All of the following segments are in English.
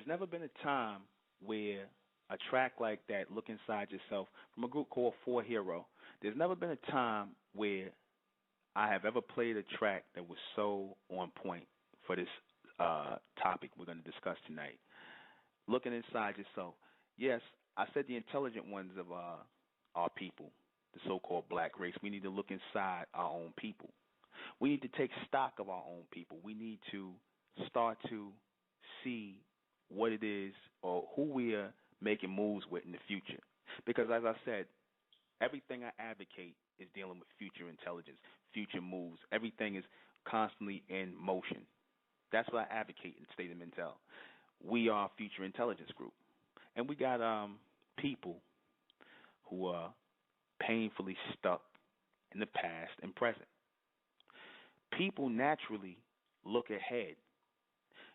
There's never been a time where a track like that, Look Inside Yourself, from a group called Four Hero, there's never been a time where I have ever played a track that was so on point for this topic we're going to discuss tonight. Looking inside yourself. Yes, I said the intelligent ones of our people, the so-called black race. We need to look inside our own people. We need to take stock of our own people. We need to start to see what it is or who we are making moves with in the future. Because as I said, everything I advocate is dealing with future intelligence, future moves. Everything is constantly in motion. That's what I advocate in State of Intel. We are a future intelligence group. And we got people who are painfully stuck in the past and present. People naturally look ahead.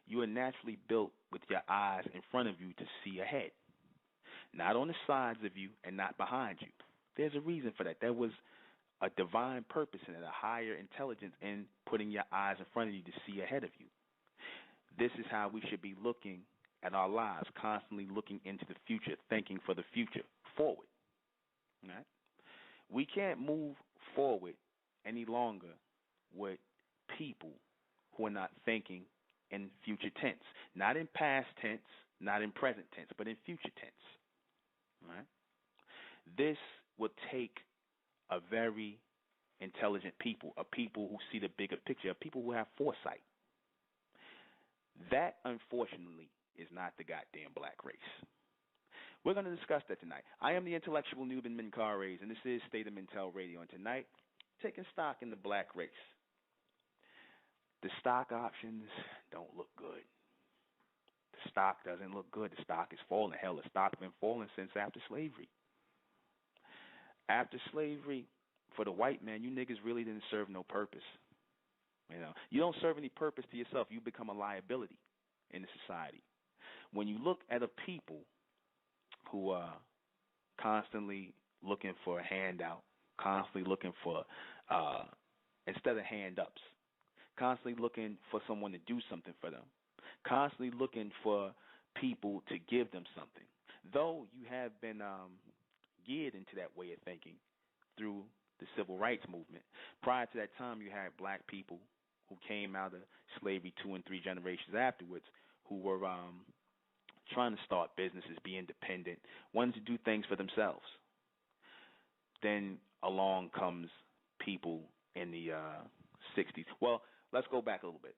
You are naturally built with your eyes in front of you to see ahead, not on the sides of you and not behind you. There's a reason for that. There was a divine purpose in it, a higher intelligence in putting your eyes in front of you to see ahead of you. This is how we should be looking at our lives, constantly looking into the future, thinking for the future, forward. All right? We can't move forward any longer with people who are not thinking in future tense, not in past tense, not in present tense, but in future tense. All right? This will take a very intelligent people, a people who see the bigger picture, a people who have foresight. That, unfortunately, is not the goddamn black race. We're going to discuss that tonight. I am the intellectual Nuben Menkarayzz, and this is State of Intel Radio. And tonight, taking stock in the black race. The stock options don't look good. The stock doesn't look good. The stock is falling. Hell, the stock has been falling since after slavery. After slavery, for the white man, you niggas really didn't serve no purpose. You know, you don't serve any purpose to yourself. You become a liability in the society. When you look at a people who are constantly looking for a handout, constantly looking for, instead of hand-ups, constantly looking for someone to do something for them, constantly looking for people to give them something. Though you have been geared into that way of thinking through the civil rights movement, prior to that time you had black people who came out of slavery 2 and 3 generations afterwards who were trying to start businesses, be independent, wanted to do things for themselves. Then along comes people in the 60s. Well, let's go back a little bit.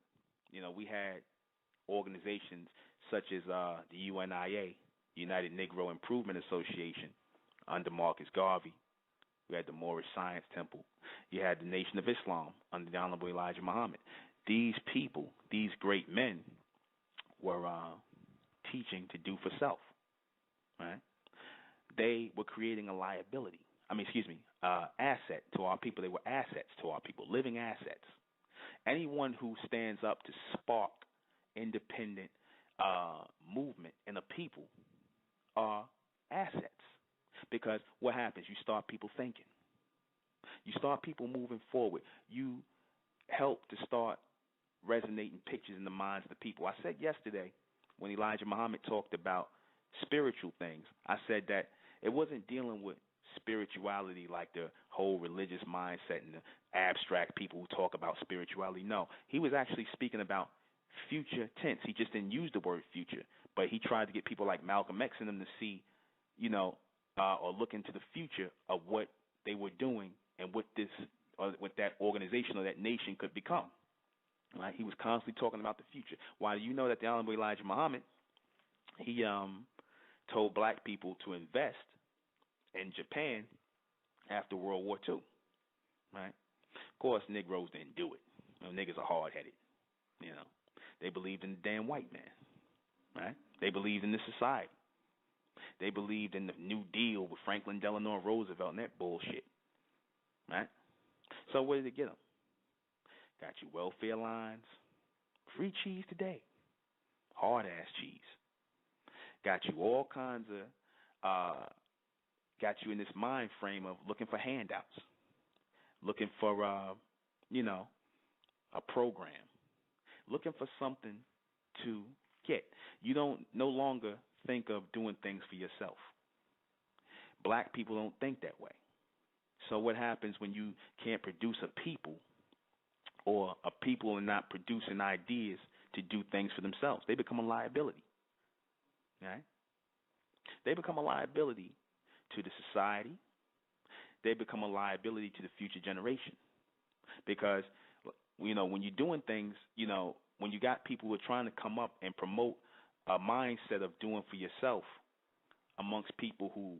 You know, we had organizations such as the UNIA, United Negro Improvement Association, under Marcus Garvey. You had the Moorish Science Temple. You had the Nation of Islam under the Honorable Elijah Muhammad. These people, these great men, were teaching to do for self. Right? They were creating a liability. Asset to our people. They were assets to our people, living assets. Anyone who stands up to spark independent movement in a people are assets. Because what happens? You start people thinking. You start people moving forward. You help to start resonating pictures in the minds of the people. I said yesterday when Elijah Muhammad talked about spiritual things, I said that it wasn't dealing with spirituality like the whole religious mindset and the abstract people who talk about spirituality. No, he was actually speaking about future tense. He just didn't use the word future, but he tried to get people like Malcolm X and them to see, or look into the future of what they were doing and what what that organization or that nation could become. Right? He was constantly talking about the future. Why do you know that the Honorable Elijah Muhammad, he told black people to invest in Japan after World War II. Right? Of course, Negroes didn't do it. Niggas are hard-headed. They believed in the damn white man. Right? They believed in the society. They believed in the New Deal with Franklin Delano Roosevelt and that bullshit. Right? So where did it get them? Got you welfare lines, free cheese today, hard-ass cheese. Got you all kinds of, got you in this mind frame of looking for handouts, looking for, a program, looking for something to Yet, you don't no longer think of doing things for yourself. Black people don't think that way. So what happens when you can't produce a people, or a people are not producing ideas to do things for themselves? They become a liability. Right? They become a liability to the society. They become a liability to the future generation. Because, when you're doing things, when you got people who are trying to come up and promote a mindset of doing for yourself amongst people who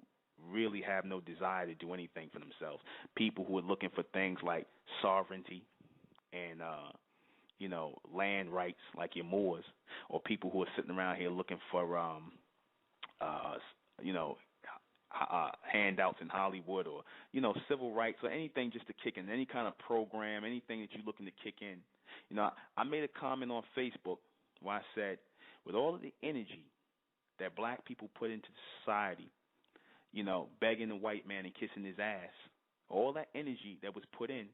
really have no desire to do anything for themselves, people who are looking for things like sovereignty and land rights like your Moors, or people who are sitting around here looking for handouts in Hollywood, or civil rights, or anything just to kick in, any kind of program, anything that you're looking to kick in. I made a comment on Facebook where I said, with all of the energy that black people put into society, begging the white man and kissing his ass, all that energy that was put in,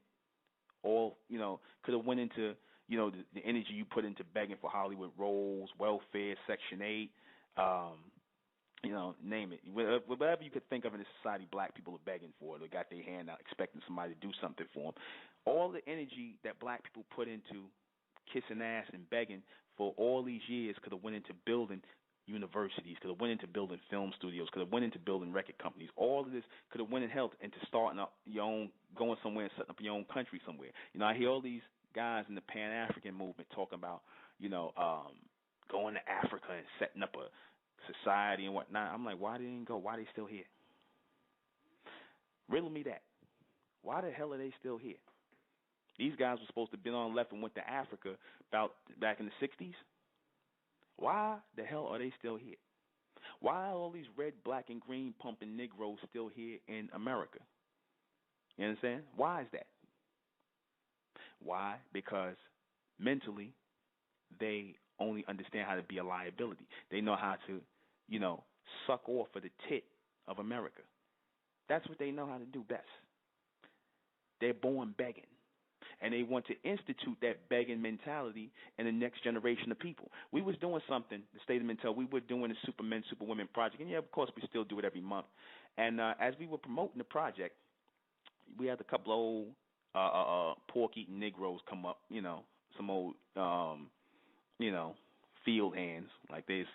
could have went into, the energy you put into begging for Hollywood roles, welfare, Section 8, name it. Whatever you could think of in this society, black people are begging for. They got their hand out expecting somebody to do something for them. All the energy that black people put into kissing ass and begging for all these years could have went into building universities, could have went into building film studios, could have went into building record companies. All of this could have went and helped into starting up your own, going somewhere and setting up your own country somewhere. I hear all these guys in the Pan-African movement talking about, going to Africa and setting up a society and whatnot. I'm like, why they didn't go? Why are they still here? Riddle me that. Why the hell are they still here? These guys were supposed to have been on left and went to Africa back in the 60s. Why the hell are they still here? Why are all these red, black, and green pumping Negroes still here in America? You understand? Why is that? Why? Because mentally, they only understand how to be a liability. They know how to, suck off of the tit of America. That's what they know how to do best. They're born begging. And they want to institute that begging mentality in the next generation of people. We was doing something, the State of Mental, we were doing the Supermen, Superwomen project. And, of course, we still do it every month. And as we were promoting the project, we had a couple of pork-eating Negroes come up, some old, field hands, like they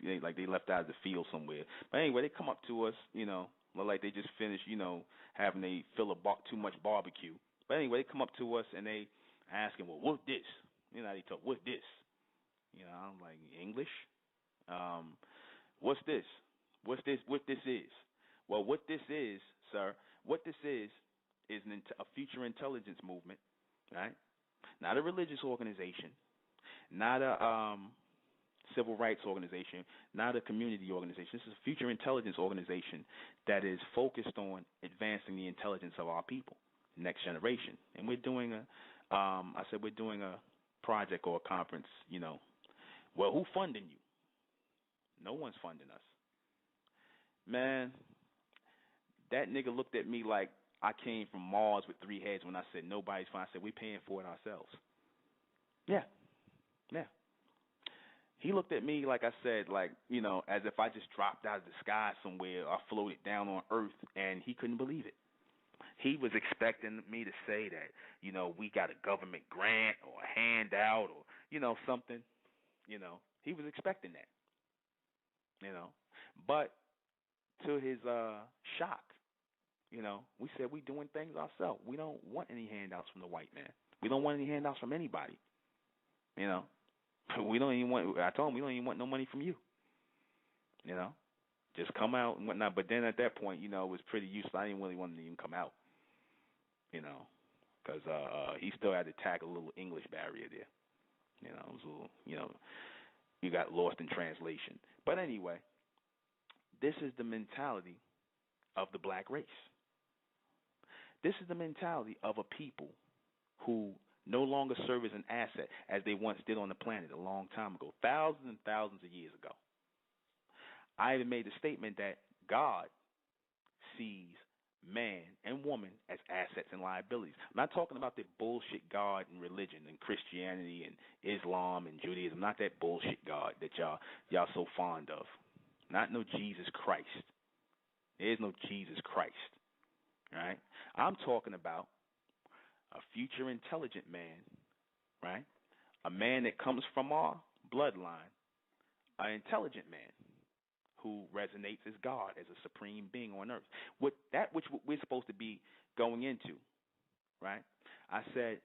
left out of the field somewhere. But anyway, they come up to us, look like they just finished, having a too much barbecue. But anyway, they come up to us and they asking, well, what's this? They talk, what's this? I'm like, English? What's this? What this is? Well, what this is, sir, is a future intelligence movement, right? Not a religious organization, not a civil rights organization, not a community organization. This is a future intelligence organization that is focused on advancing the intelligence of our people, next generation. And we're doing we're doing a project or a conference, Well, who funding you? No one's funding us. Man, that nigga looked at me like I came from Mars with 3 heads when I said nobody's funding. I said, we're paying for it ourselves. Yeah. He looked at me like I said, as if I just dropped out of the sky somewhere or floated down on Earth, and he couldn't believe it. He was expecting me to say that, we got a government grant or a handout or, something. He was expecting that, But to his shock, we said we doing things ourselves. We don't want any handouts from the white man. We don't want any handouts from anybody. We don't even want. I told him we don't even want no money from you. Just come out and whatnot. But then at that point, it was pretty useless. I didn't really want him to even come out. Because he still had to tackle a little English barrier there. It was a little, you got lost in translation. But anyway, this is the mentality of the black race. This is the mentality of a people who no longer serve as an asset as they once did on the planet a long time ago, thousands and thousands of years ago. I even made the statement that God sees man and woman as assets assets and liabilities. I'm not talking about the bullshit God and religion and Christianity and Islam and Judaism. Not that bullshit God that y'all so fond of. Not no Jesus Christ. There is no Jesus Christ. Right? I'm talking about a future intelligent man, right? A man that comes from our bloodline, an intelligent man who resonates as God, as a supreme being on earth. Which we're supposed to be going into, right? I said,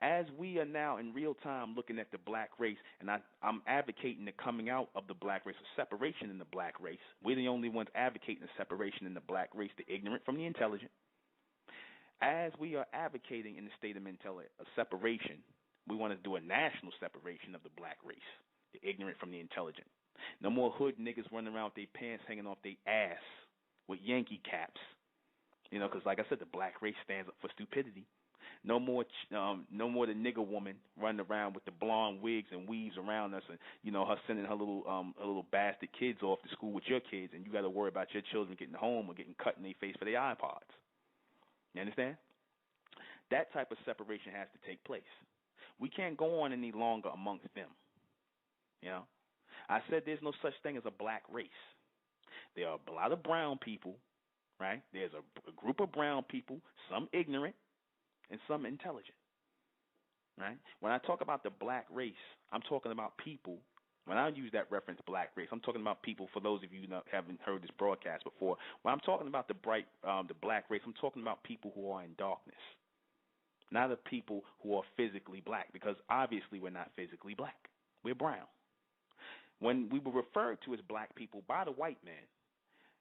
as we are now in real time looking at the black race, and I'm advocating the coming out of the black race, a separation in the black race. We're the only ones advocating the separation in the black race, the ignorant from the intelligent. As we are advocating in the state of a separation, we want to do a national separation of the black race, the ignorant from the intelligent. No more hood niggas running around with their pants hanging off their ass with Yankee caps. Because like I said, the black race stands up for stupidity. No more the nigger woman running around with the blonde wigs and weaves around us, and her sending her little bastard kids off to school with your kids, and you got to worry about your children getting home or getting cut in their face for their iPods. You understand? That type of separation has to take place. We can't go on any longer amongst them. I said there's no such thing as a black race. There are a lot of brown people, right? There's a group of brown people, some ignorant and some intelligent, right? When I talk about the black race, I'm talking about people. When I use that reference, black race, I'm talking about people. For those of you who haven't heard this broadcast before, when I'm talking about the black race, I'm talking about people who are in darkness, not the people who are physically black, because obviously we're not physically black. We're brown. When we were referred to as black people by the white man,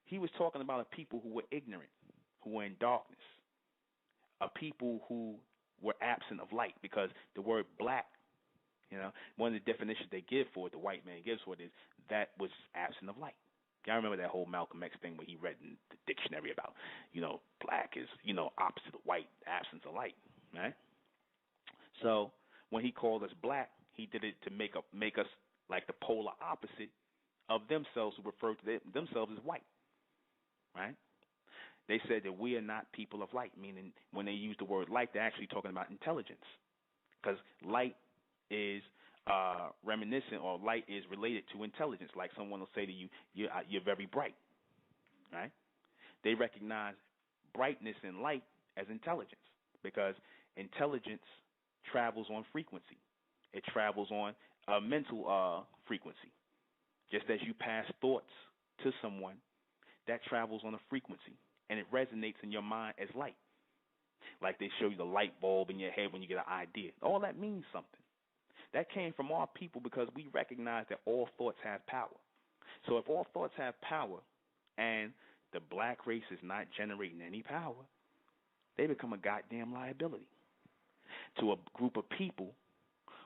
he was talking about a people who were ignorant, who were in darkness, a people who were absent of light, because the word black, one of the definitions they give for it, the white man gives for it, is that was absent of light. Y'all remember that whole Malcolm X thing where he read in the dictionary about, black is, opposite of white, absence of light, right? So when he called us black, he did it to make us like the polar opposite of themselves, who refer to themselves as white, right? They said that we are not people of light, meaning when they use the word light, they're actually talking about intelligence, because light is reminiscent, or light is related to intelligence. Like someone will say to you, you're very bright, right? They recognize brightness and light as intelligence, because intelligence travels on frequency. It travels on a mental frequency. Just as you pass thoughts to someone, that travels on a frequency, and it resonates in your mind as light. Like they show you the light bulb in your head when you get an idea. All that means something. That came from our people, because we recognize that all thoughts have power. So if all thoughts have power and the black race is not generating any power, they become a goddamn liability to a group of people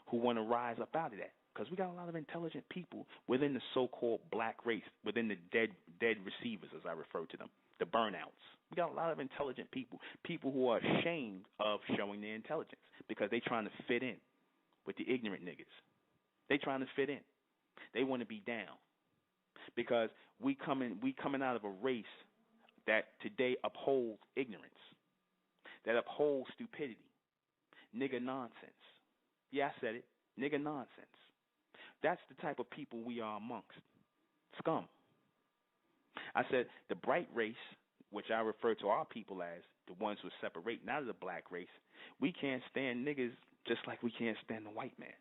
who want to rise up out of that. Because we got a lot of intelligent people within the so-called black race, within the dead receivers, as I refer to them, the burnouts. We got a lot of intelligent people who are ashamed of showing their intelligence, because they trying to fit in with the ignorant niggas. They trying to fit in. They want to be down, because we coming out of a race that today upholds ignorance, that upholds stupidity, nigga nonsense. Yeah, I said it, nigga nonsense. That's the type of people we are amongst. Scum. I said the bright race, which I refer to our people as the ones who are separating out of the black race, we can't stand niggas just like we can't stand the white man.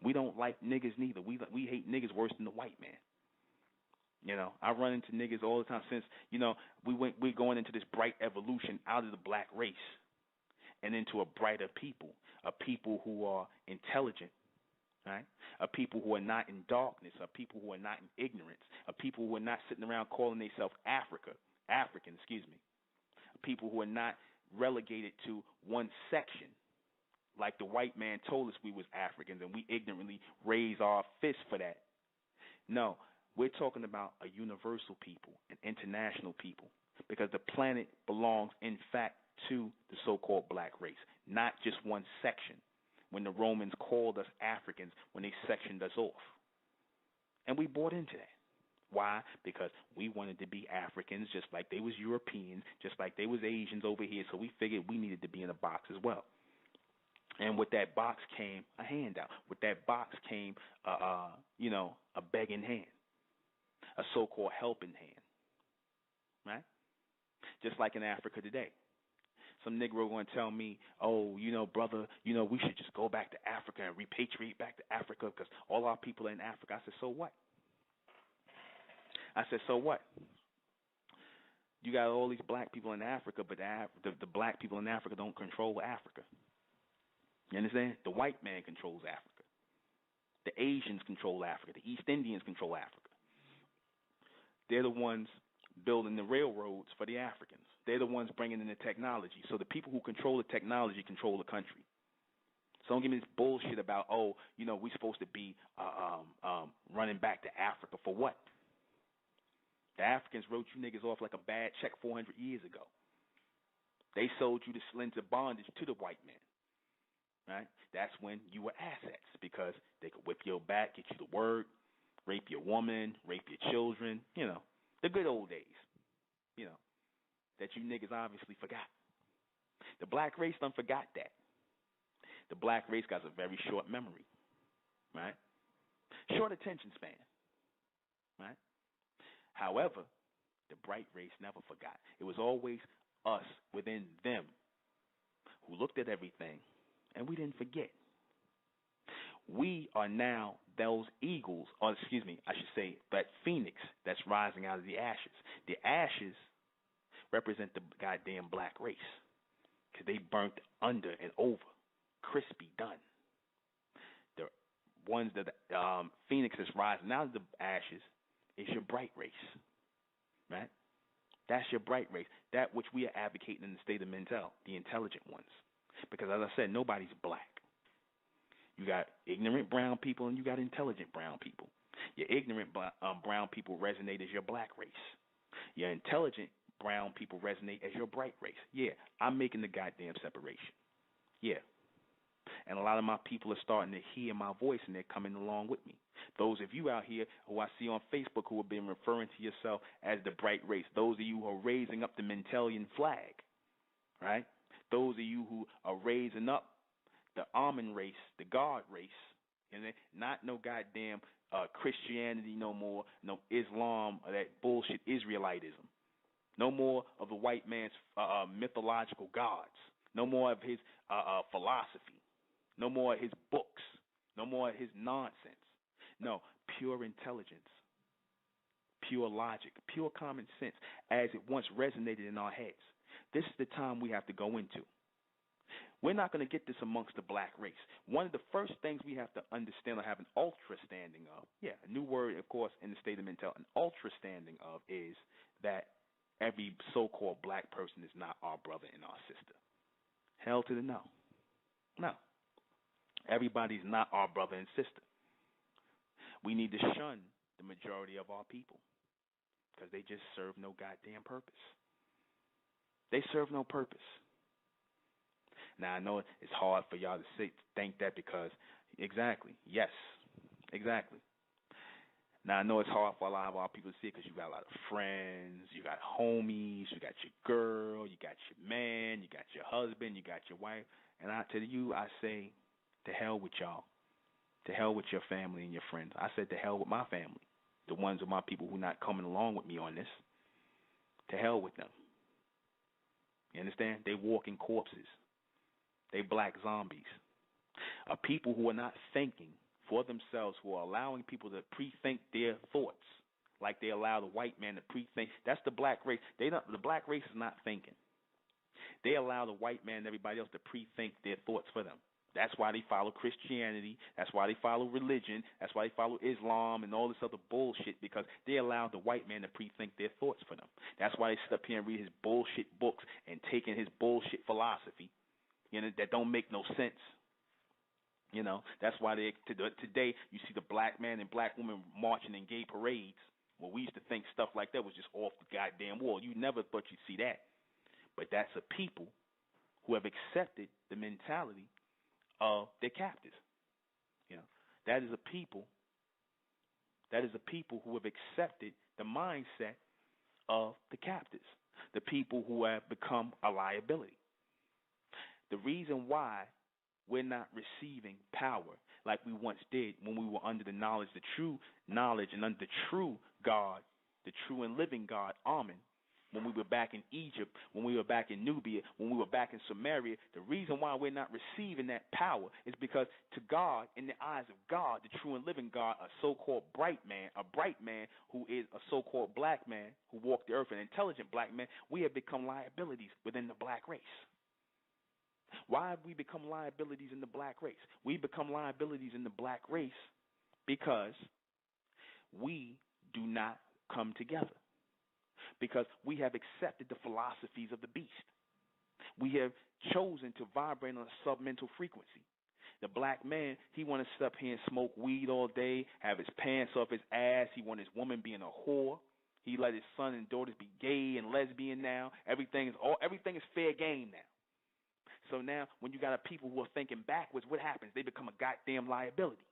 We don't like niggas neither. We hate niggas worse than the white man. I run into niggas all the time since, we're going into this bright evolution out of the black race and into a brighter people, a people who are intelligent, right? A people who are not in darkness, a people who are not in ignorance, a people who are not sitting around calling themselves African, people who are not relegated to one section, like the white man told us we was Africans and we ignorantly raise our fists for that. No, we're talking about a universal people, an international people, because the planet belongs, in fact, to the so-called black race, not just one section. When the Romans called us Africans, when they sectioned us off, and we bought into that. Why? Because we wanted to be Africans just like they was Europeans, just like they was Asians over here, so we figured we needed to be in a box as well. And with that box came a handout. With that box came, a begging hand, a so-called helping hand, right? Just like in Africa today. Some Negro going to tell me, oh, brother, we should just go back to Africa and repatriate back to Africa because all our people are in Africa. I said, so what? So what? You got all these black people in Africa, but the black people in Africa don't control Africa. You understand? The white man controls Africa. The Asians control Africa. The East Indians control Africa. They're the ones building the railroads for the Africans. They're the ones bringing in the technology. So the people who control the technology control the country. So don't give me this bullshit about, we're supposed to be running back to Africa for what? The Africans wrote you niggas off like a bad check 400 years ago. They sold you into bondage to the white man, right? That's when you were assets because they could whip your back, get you to work, rape your woman, rape your children, the good old days, that you niggas obviously forgot. The black race done forgot that. The black race got a very short memory, right? Short attention span, right? However, the bright race never forgot. It was always us within them who looked at everything, and we didn't forget. We are now those eagles, or excuse me, I should say that phoenix that's rising out of the ashes. The ashes represent the goddamn black race because they burnt under and over, crispy, done. The ones that phoenix is rising out of the ashes is your bright race, right? That's your bright race, that which we are advocating in the state of Mentel, the intelligent ones. Because as I said, nobody's black. You got ignorant brown people and you got intelligent brown people. Your ignorant brown people resonate as your black race. Your intelligent brown people resonate as your bright race. Yeah, I'm making the goddamn separation. Yeah. And a lot of my people are starting to hear my voice and they're coming along with me. Those of you out here who I see on Facebook who have been referring to yourself as the bright race, those of you who are raising up the Mentelian flag, right? Those of you who are raising up the almond race, the God race, and not no goddamn Christianity no more, no Islam, or that bullshit Israelitism. No more of the white man's mythological gods. No more of his philosophy. No more of his books. No more of his nonsense. No, pure intelligence, pure logic, pure common sense, as it once resonated in our heads. This is the time we have to go into. We're not going to get this amongst the black race. One of the first things we have to understand or have an ultra standing of, a new word, of course, in the state of Mentel, an ultra standing of is that every so-called black person is not our brother and our sister. Hell to the no. No. Everybody's not our brother and sister. We need to shun the majority of our people because they just serve no goddamn purpose. They serve no purpose. Now, I know it's hard for y'all to think that because, exactly, yes, exactly. Now, I know it's hard for a lot of our people to see it because you got a lot of friends, you got homies, you got your girl, you got your man, you got your husband, you got your wife. And to you, I say, to hell with y'all. To hell with your family and your friends. I said to hell with my family, the ones of my people who are not coming along with me on this. To hell with them. You understand? They walking corpses. They black zombies. People who are not thinking for themselves, who are allowing people to pre-think their thoughts, like they allow the white man to pre-think. That's the black race. The black race is not thinking. They allow the white man and everybody else to pre-think their thoughts for them. That's why they follow Christianity. That's why they follow religion. That's why they follow Islam and all this other bullshit, because they allow the white man to pre-think their thoughts for them. That's why they sit up here and read his bullshit books and take in his bullshit philosophy, that don't make no sense. That's why today you see the black man and black woman marching in gay parades. Well, we used to think stuff like that was just off the goddamn wall. You never thought you'd see that. But that's a people who have accepted the mentality of their captives. That is a people who have accepted the mindset of the captives, the people who have become a liability. The reason why we're not receiving power like we once did when we were under the knowledge, the true knowledge, and under the true God, the true and living God, Amen, when we were back in Egypt, when we were back in Nubia, when we were back in Samaria, the reason why we're not receiving that power is because to God, in the eyes of God, the true and living God, a so-called bright man who is a so-called black man who walked the earth, an intelligent black man, we have become liabilities within the black race. Why have we become liabilities in the black race? We become liabilities in the black race because we do not come together. Because we have accepted the philosophies of the beast. We have chosen to vibrate on a submental frequency. The black man, he want to sit up here and smoke weed all day, have his pants off his ass. He want his woman being a whore. He let his son and daughters be gay and lesbian now. Everything is fair game now. So now when you got a people who are thinking backwards, what happens? They become a goddamn liability.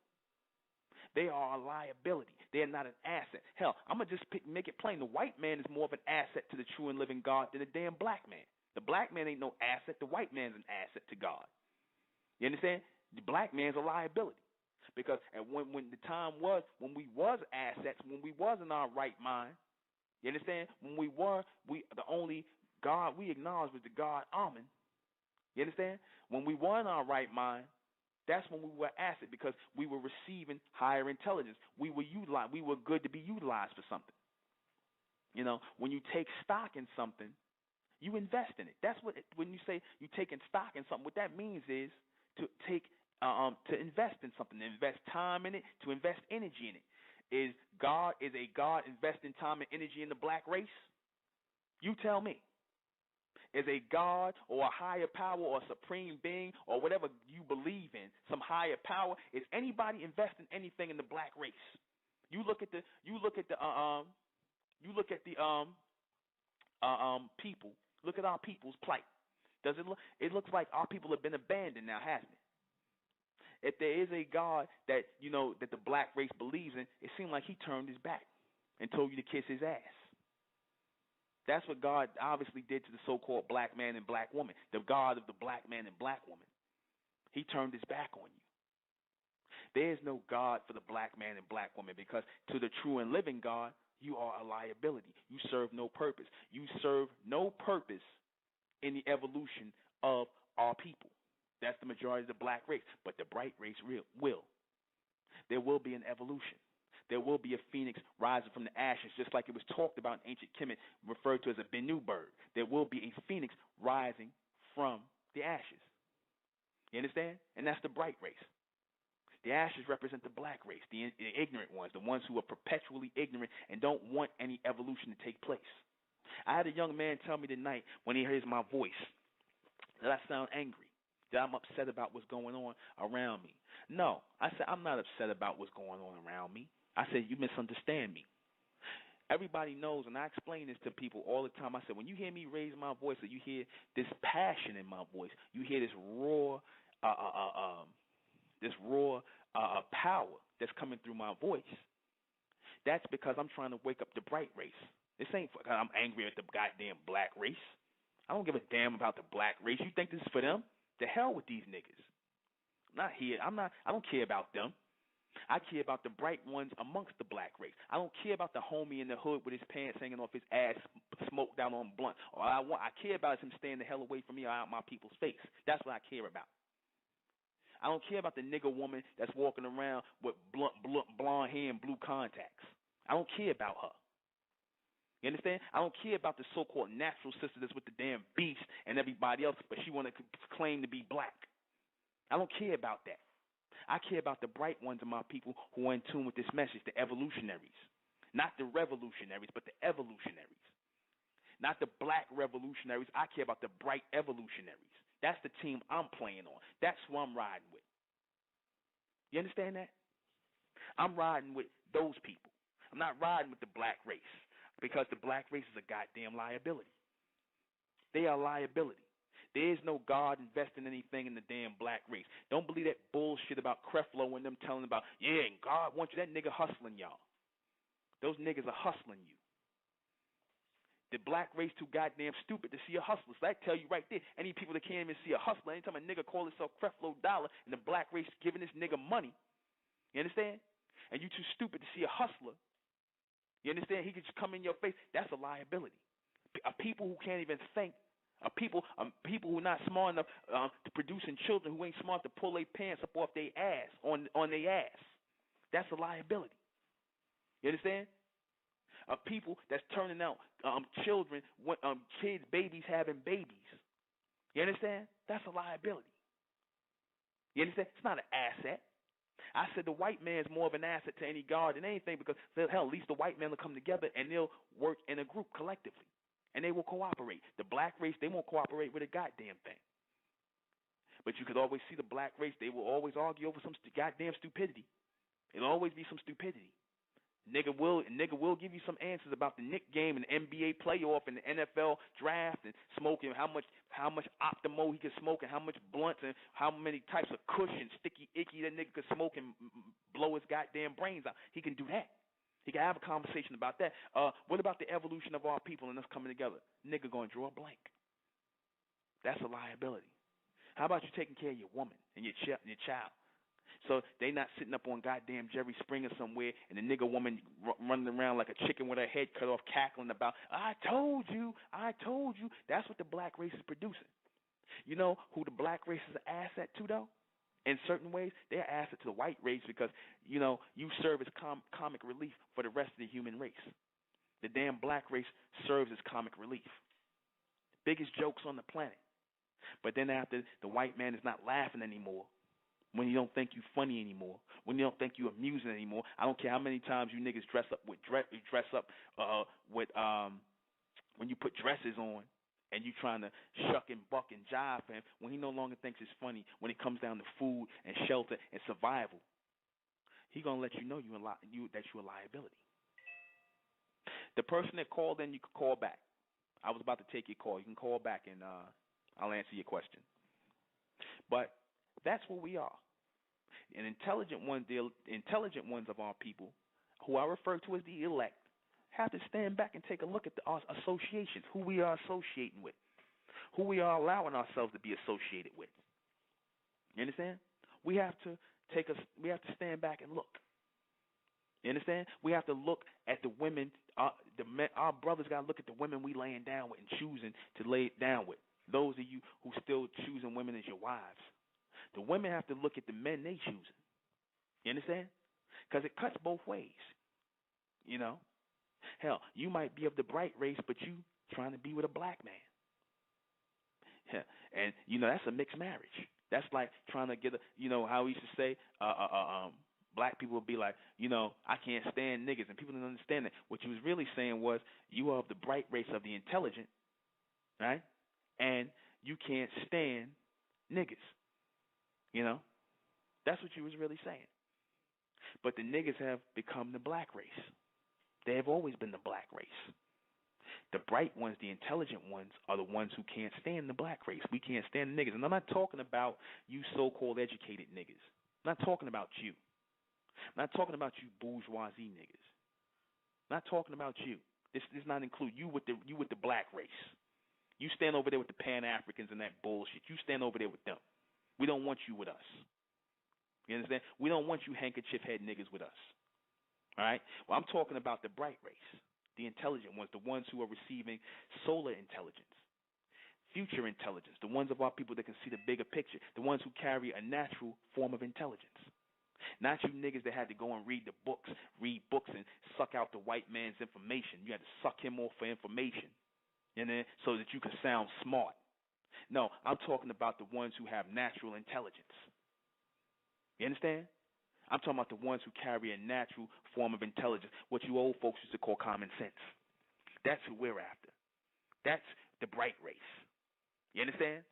They are a liability. They are not an asset. Hell, I'm going to just make it plain. The white man is more of an asset to the true and living God than the damn black man. The black man ain't no asset. The white man's an asset to God. You understand? The black man's a liability. Because when the time was, when we was assets, when we was in our right mind, you understand? When the only God we acknowledged was the God Amen. You understand? When we were in our right mind, that's when we were asset because we were receiving higher intelligence. We were utilized. We were good to be utilized for something. You know, when you take stock in something, you invest in it. That's what when you say you're taking stock in something, what that means is to invest in something, to invest time in it, to invest energy in it. Is a God investing time and energy in the black race? You tell me. Is a God or a higher power or a supreme being or whatever you believe in, some higher power, is anybody investing anything in the black race? You look at the people. Look at our people's plight. Does it look? It looks like our people have been abandoned now, hasn't it? If there is a God that that the black race believes in, it seemed like he turned his back and told you to kiss his ass. That's what God obviously did to the so-called black man and black woman, the God of the black man and black woman. He turned his back on you. There is no God for the black man and black woman because to the true and living God, you are a liability. You serve no purpose. You serve no purpose in the evolution of our people. That's the majority of the black race. But the bright race will. There will be an evolution. There will be a phoenix rising from the ashes, just like it was talked about in ancient Kemet, referred to as a Bennu bird. There will be a phoenix rising from the ashes. You understand? And that's the bright race. The ashes represent the black race, the ignorant ones, the ones who are perpetually ignorant and don't want any evolution to take place. I had a young man tell me tonight when he hears my voice that I sound angry, that I'm upset about what's going on around me. No, I said I'm not upset about what's going on around me. I said, you misunderstand me. Everybody knows, and I explain this to people all the time. I said, when you hear me raise my voice or you hear this passion in my voice, you hear this raw power that's coming through my voice, that's because I'm trying to wake up the bright race. This ain't because I'm angry at the goddamn black race. I don't give a damn about the black race. You think this is for them? The hell with these niggas. I'm not here. I don't care about them. I care about the bright ones amongst the black race. I don't care about the homie in the hood with his pants hanging off his ass, smoked down on blunt. All I care about is him staying the hell away from me or out my people's face. That's what I care about. I don't care about the nigga woman that's walking around with blonde hair and blue contacts. I don't care about her. You understand? I don't care about the so-called natural sister that's with the damn beast and everybody else, but she want to claim to be black. I don't care about that. I care about the bright ones of my people who are in tune with this message, the evolutionaries. Not the revolutionaries, but the evolutionaries. Not the black revolutionaries. I care about the bright evolutionaries. That's the team I'm playing on. That's who I'm riding with. You understand that? I'm riding with those people. I'm not riding with the black race because the black race is a goddamn liability. They are a liability. There is no God investing anything in the damn black race. Don't believe that bullshit about Creflo and them telling about, yeah, and God wants you. That nigga hustling y'all. Those niggas are hustling you. The black race too goddamn stupid to see a hustler. So that tell you right there. Any people that can't even see a hustler, anytime a nigga call himself Creflo Dollar and the black race giving this nigga money, you understand? And you too stupid to see a hustler, you understand? He could just come in your face. That's a liability. People who can't even think, people who are not smart enough to producing children, who ain't smart to pull their pants up off their ass, on their ass. That's a liability. You understand? People that's turning out children, kids, babies having babies. You understand? That's a liability. You understand? It's not an asset. I said the white man's more of an asset to any guard than anything, because hell, at least the white men will come together and they'll work in a group collectively, and they will cooperate. The black race, they won't cooperate with a goddamn thing. But you could always see the black race, they will always argue over some goddamn stupidity. It'll always be some stupidity. Nigga will give you some answers about the Knicks game and the NBA playoff and the NFL draft and smoking, how much Optimo he can smoke and how much blunts and how many types of cushion, sticky icky that nigga could smoke and blow his goddamn brains out. He can do that. He can have a conversation about that. What about the evolution of our people and us coming together? Nigga gonna draw a blank. That's a liability. How about you taking care of your woman and your child? So they not sitting up on goddamn Jerry Springer somewhere and the nigga woman running around like a chicken with her head cut off, cackling about, I told you. That's what the black race is producing. You know who the black race is an asset to, though? In certain ways, they're an asset to the white race because, you know, you serve as comic relief for the rest of the human race. The damn black race serves as comic relief. Biggest jokes on the planet. But then after the white man is not laughing anymore, when you don't think you funny anymore, when you don't think you amusing anymore, I don't care how many times you niggas dress up with when you put dresses on and you trying to shuck and buck and jive for him, when he no longer thinks it's funny, when it comes down to food and shelter and survival, he gonna let you know that you're a liability. The person that called in, you can call back. I was about to take your call. You can call back and I'll answer your question. But that's what we are. And intelligent ones of our people, who I refer to as the elect, have to stand back and take a look at our associations, who we are associating with, who we are allowing ourselves to be associated with. You understand? We have to stand back and look. You understand? We have to look at the women. Our brothers got to look at the women we laying down with and choosing to lay it down with. Those of you who still choosing women as your wives. The women have to look at the men they choosing. You understand? Because it cuts both ways. You know? Hell, you might be of the bright race, but you trying to be with a black man. Yeah. And, you know, that's a mixed marriage. That's like trying to get how we used to say, black people would be like, you know, I can't stand niggas. And people didn't understand that. What you was really saying was, you are of the bright race of the intelligent, right? And you can't stand niggas. You know? That's what you was really saying. But the niggas have become the black race. They have always been the black race. The bright ones, the intelligent ones, are the ones who can't stand the black race. We can't stand the niggas. And I'm not talking about you so-called educated niggas. I'm not talking about you. I'm not talking about you bourgeoisie niggas. I'm not talking about you. This does not include you with the black race. You stand over there with the Pan-Africans and that bullshit. You stand over there with them. We don't want you with us. You understand? We don't want you handkerchief head niggas with us. All right? Well, I'm talking about the bright race, the intelligent ones, the ones who are receiving solar intelligence, future intelligence, the ones of our people that can see the bigger picture, the ones who carry a natural form of intelligence. Not you niggas that had to go and read books and suck out the white man's information. You had to suck him off for information, so that you could sound smart. No, I'm talking about the ones who have natural intelligence. You understand? I'm talking about the ones who carry a natural form of intelligence, what you old folks used to call common sense. That's who we're after. That's the bright race. You understand?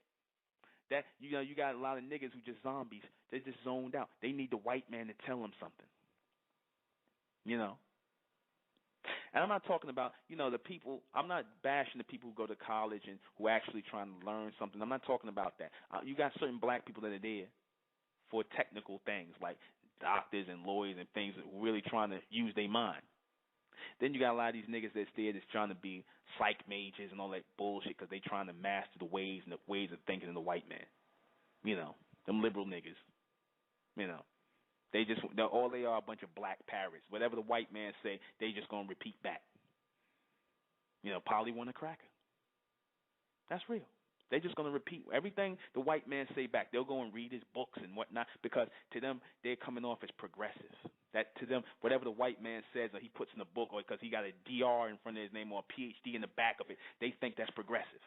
That you got a lot of niggas who just zombies. They're just zoned out. They need the white man to tell them something. You know? And I'm not talking about, the people, I'm not bashing the people who go to college and who are actually trying to learn something. I'm not talking about that. You got certain black people that are there for technical things like doctors and lawyers and things that are really trying to use their mind. Then you got a lot of these niggas that's there that's trying to be psych majors and all that bullshit because they trying to master the ways of thinking of the white man. You know, them liberal niggas. You know, all they are a bunch of black parrots. Whatever the white man say, they just gonna repeat back. You know, Polly want a cracker. That's real. They're just going to repeat everything the white man say back. They'll go and read his books and whatnot because to them, they're coming off as progressive. That to them, whatever the white man says or he puts in a book or because he got a DR in front of his name or a PhD in the back of it, they think that's progressive.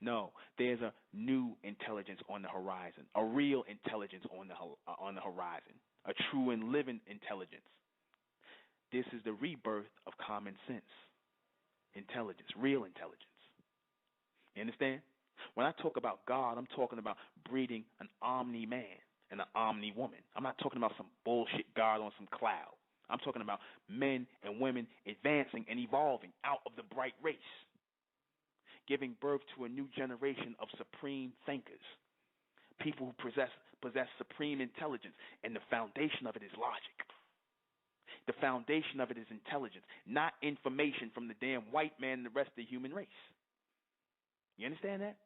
No, there's a new intelligence on the horizon, a real intelligence on the horizon, a true and living intelligence. This is the rebirth of common sense, intelligence, real intelligence. You understand? When I talk about God, I'm talking about breeding an omni-man and an omni-woman. I'm not talking about some bullshit God on some cloud. I'm talking about men and women advancing and evolving out of the bright race, giving birth to a new generation of supreme thinkers, people who possess supreme intelligence, and the foundation of it is logic. The foundation of it is intelligence, not information from the damn white man and the rest of the human race. You understand that?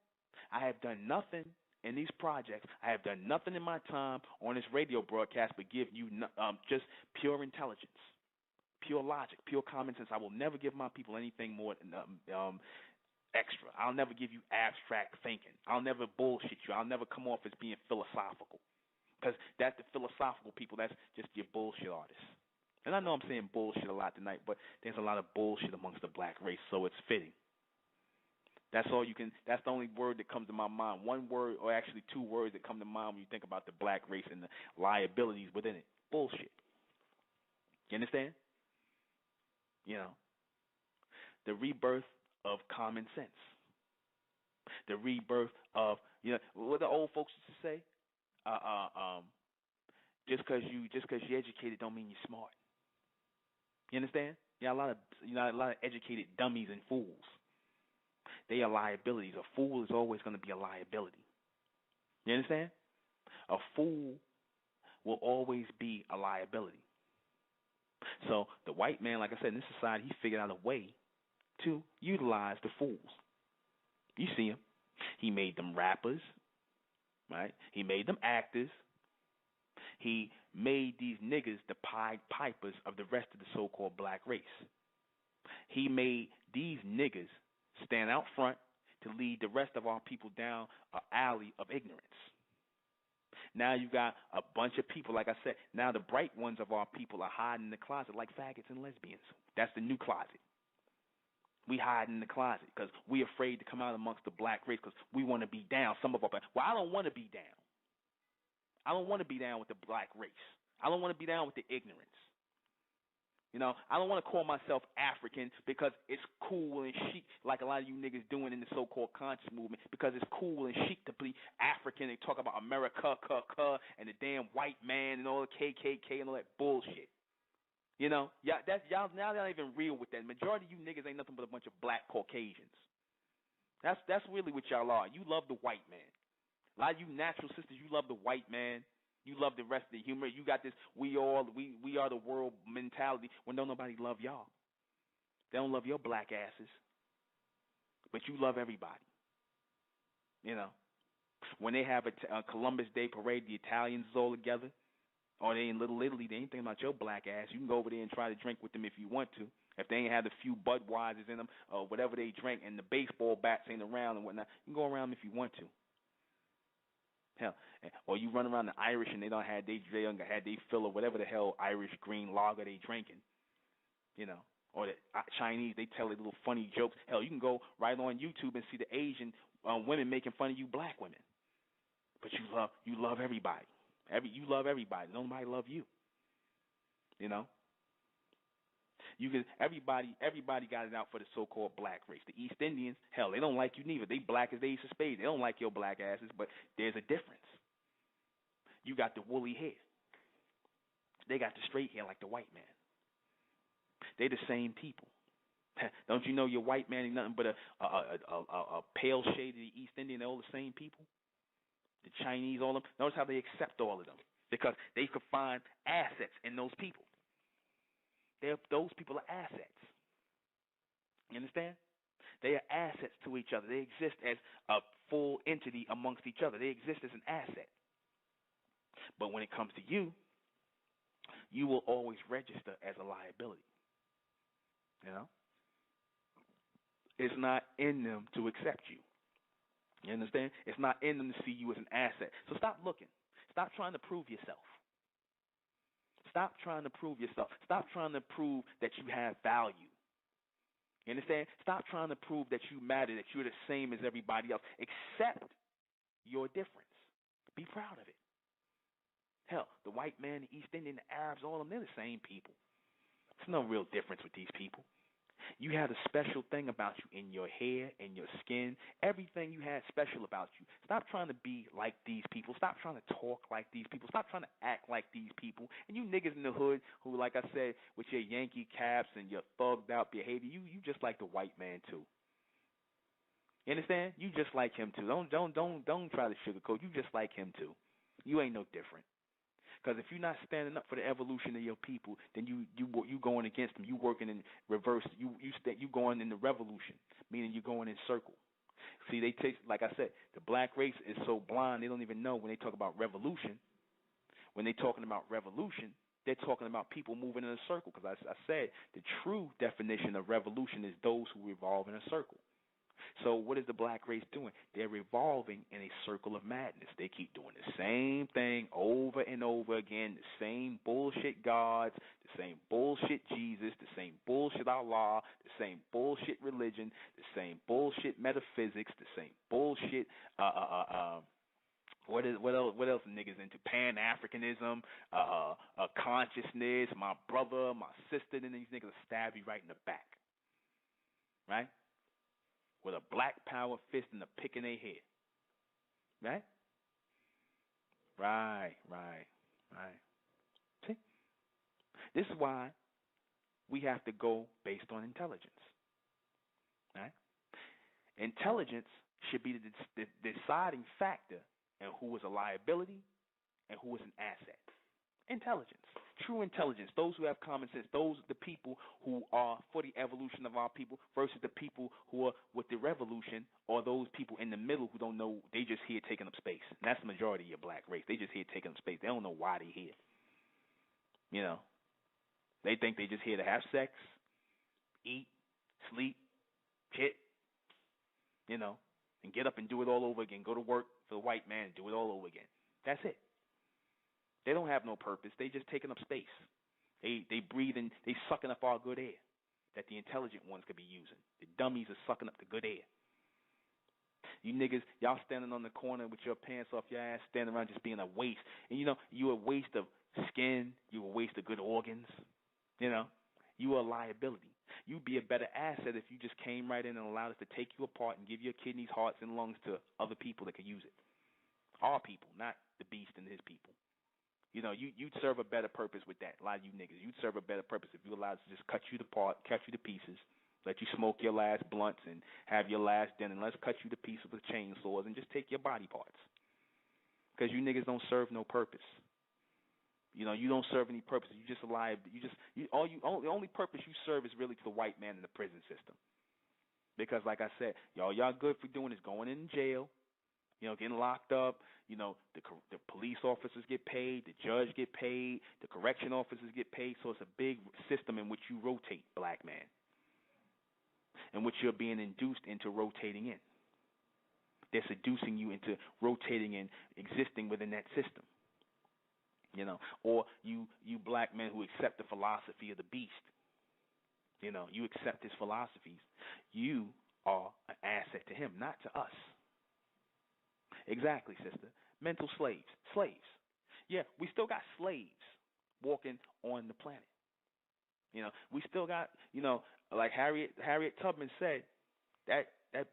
I have done nothing in these projects. I have done nothing in my time on this radio broadcast but give you just pure intelligence, pure logic, pure common sense. I will never give my people anything more than extra. I'll never give you abstract thinking. I'll never bullshit you. I'll never come off as being philosophical because that's the philosophical people. That's just your bullshit artists. And I know I'm saying bullshit a lot tonight, but there's a lot of bullshit amongst the black race, so it's fitting. That's all you can. That's the only word that comes to my mind. One word, or actually two words that come to mind when you think about the black race and the liabilities within it. Bullshit. You understand? You know, the rebirth of common sense. The rebirth of, you know, what the old folks used to say. Just because you're educated don't mean you're smart. You understand? A lot of educated dummies and fools. They are liabilities. A fool is always going to be a liability. You understand? A fool will always be a liability. So the white man, like I said, in this society, he figured out a way to utilize the fools. You see him. He made them rappers, right? He made them actors. He made these niggas the Pied Pipers of the rest of the so-called black race. He made these niggas stand out front to lead the rest of our people down an alley of ignorance. Now you got a bunch of people, like I said, now the bright ones of our people are hiding in the closet like faggots and lesbians. That's the new closet. We hide in the closet because we're afraid to come out amongst the black race because we want to be down. Some of our, well, I don't want to be down. I don't want to be down with the black race. I don't want to be down with the ignorance. You know, I don't want to call myself African because it's cool and chic, like a lot of you niggas doing in the so-called conscious movement, because it's cool and chic to be African. They talk about America, and the damn white man and all the KKK and all that bullshit. You know, y'all now they're not even real with that. Majority of you niggas ain't nothing but a bunch of black Caucasians. That's really what y'all are. You love the white man. A lot of you natural sisters, you love the white man. You love the rest of the humor. You got this we are the world mentality when don't nobody love y'all. They don't love your black asses. But you love everybody. You know. When they have a Columbus Day parade, the Italians is all together, or they in Little Italy, they ain't thinking about your black ass. You can go over there and try to drink with them if you want to. If they ain't had a few Budweisers in them, or whatever they drink, and the baseball bats ain't around and whatnot, you can go around them if you want to. Hell, or you run around the Irish and they don't had they fill or whatever the hell Irish green lager they drinking, you know, or the Chinese, they tell their little funny jokes. Hell, you can go right on YouTube and see the Asian women making fun of you black women, but you love everybody. You love everybody. Nobody love you. You know. Everybody got it out for the so-called black race. The East Indians, hell, they don't like you neither. They black as the Ace of Spades. They don't like your black asses, but there's a difference. You got the woolly hair. They got the straight hair like the white man. They the same people. Don't you know your white man ain't nothing but a pale shade of the East Indian? They're all the same people. The Chinese, all of them. Notice how they accept all of them because they could find assets in those people. Those people are assets. You understand? They are assets to each other. They exist as a full entity amongst each other. They exist as an asset. But when it comes to you, you will always register as a liability. You know? It's not in them to accept you. You understand? It's not in them to see you as an asset. So stop looking. Stop trying to prove yourself. Stop trying to prove yourself. Stop trying to prove that you have value. You understand? Stop trying to prove that you matter, that you're the same as everybody else. Accept your difference. Be proud of it. Hell, the white man, the East Indian, the Arabs, all of them, they're the same people. There's no real difference with these people. You had a special thing about you in your hair, in your skin, everything you had special about you. Stop trying to be like these people. Stop trying to talk like these people. Stop trying to act like these people. And you niggas in the hood who, like I said, with your Yankee caps and your thugged out behavior, you just like the white man too. You understand? You just like him too. Don't try to sugarcoat. You just like him too. You ain't no different. Because if you're not standing up for the evolution of your people, then you going against them. You working in reverse. You going in the revolution, meaning you're going in circle. See, they take, like I said, the black race is so blind they don't even know when they talk about revolution. When they're talking about revolution, they're talking about people moving in a circle. Because I said the true definition of revolution is those who revolve in a circle. So what is the black race doing? They're revolving in a circle of madness. They keep doing the same thing over and over again, the same bullshit gods, the same bullshit Jesus, the same bullshit Allah, the same bullshit religion, the same bullshit metaphysics, the same bullshit what else niggas into? Pan-Africanism, consciousness, my brother, my sister, then these niggas will stab you right in the back. Right? With a black power fist and a pick in their head. Right? Right. See? This is why we have to go based on intelligence. Right? Intelligence should be the deciding factor in who is a liability and who is an asset. Intelligence. True intelligence. Those who have common sense. Those are the people who are for the evolution of our people versus the people who are with the revolution, or those people in the middle who don't know. They just here taking up space. And that's the majority of your black race. They just here taking up space. They don't know why they here. You know. They think they just here to have sex, eat, sleep, hit, you know, and get up and do it all over again. Go to work for the white man and do it all over again. That's it. They don't have no purpose. They just taking up space. They breathing, they sucking up our good air that the intelligent ones could be using. The dummies are sucking up the good air. You niggas, y'all standing on the corner with your pants off your ass, standing around just being a waste. And you know, you a waste of skin, you a waste of good organs. You know, you are a liability. You'd be a better asset if you just came right in and allowed us to take you apart and give your kidneys, hearts, and lungs to other people that could use it. Our people, not the beast and his people. You know, you'd serve a better purpose with that. A lot of you niggas, you'd serve a better purpose if you allowed us to just cut you apart, cut you to pieces, let you smoke your last blunts and have your last dinner, and let's cut you to pieces with chainsaws and just take your body parts. Because you niggas don't serve no purpose. You know, you don't serve any purpose. You just alive. The only purpose you serve is really to the white man in the prison system. Because, like I said, y'all good for doing is going in jail. You know, getting locked up. You know, the police officers get paid, the judge get paid, the correction officers get paid. So it's a big system in which you rotate, black man, in which you're being induced into rotating in. They're seducing you into rotating and existing within that system. You know, or you black men who accept the philosophy of the beast. You know, you accept his philosophies. You are an asset to him, not to us. Exactly, sister. Mental slaves. Slaves. Yeah, we still got slaves walking on the planet. You know, we still got, you know, like Harriet Tubman said, that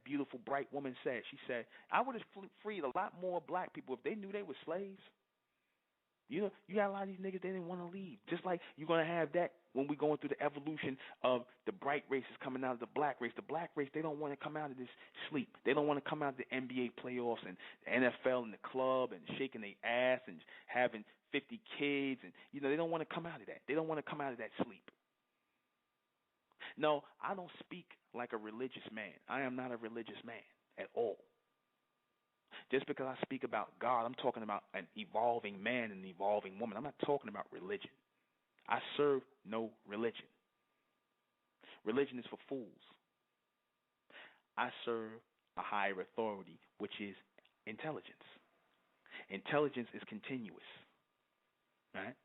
beautiful, bright woman said, she said, I would have freed a lot more black people if they knew they were slaves. You know, you got a lot of these niggas, they didn't want to leave. Just like you're going to have that when we're going through the evolution of the bright races coming out of the black race. The black race, they don't want to come out of this sleep. They don't want to come out of the NBA playoffs and the NFL and the club and shaking their ass and having 50 kids. And, you know, they don't want to come out of that. They don't want to come out of that sleep. No, I don't speak like a religious man. I am not a religious man at all. Just because I speak about God, I'm talking about an evolving man and an evolving woman. I'm not talking about religion. I serve no religion. Religion is for fools. I serve a higher authority, which is intelligence. Intelligence is continuous, right?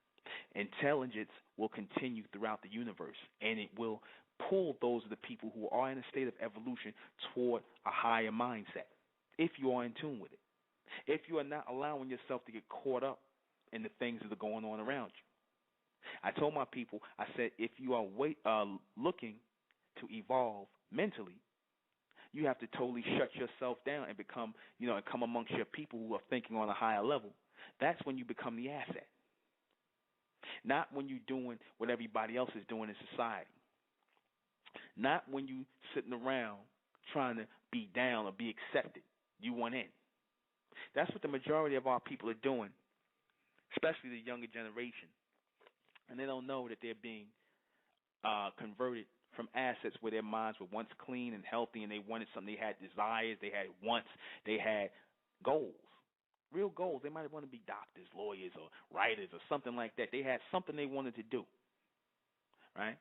Intelligence will continue throughout the universe, and it will pull those of the people who are in a state of evolution toward a higher mindset, if you are in tune with it. If you are not allowing yourself to get caught up in the things that are going on around you. I told my people, I said, if you are looking to evolve mentally, you have to totally shut yourself down and become, and come amongst your people who are thinking on a higher level. That's when you become the asset. Not when you're doing what everybody else is doing in society. Not when you sitting around trying to be down or be accepted. You want in. That's what the majority of our people are doing, especially the younger generation. And they don't know that they're being converted from assets where their minds were once clean and healthy, and they wanted something. They had desires, they had wants, they had goals, real goals. They might want to be doctors, lawyers, or writers, or something like that. They had something they wanted to do, right?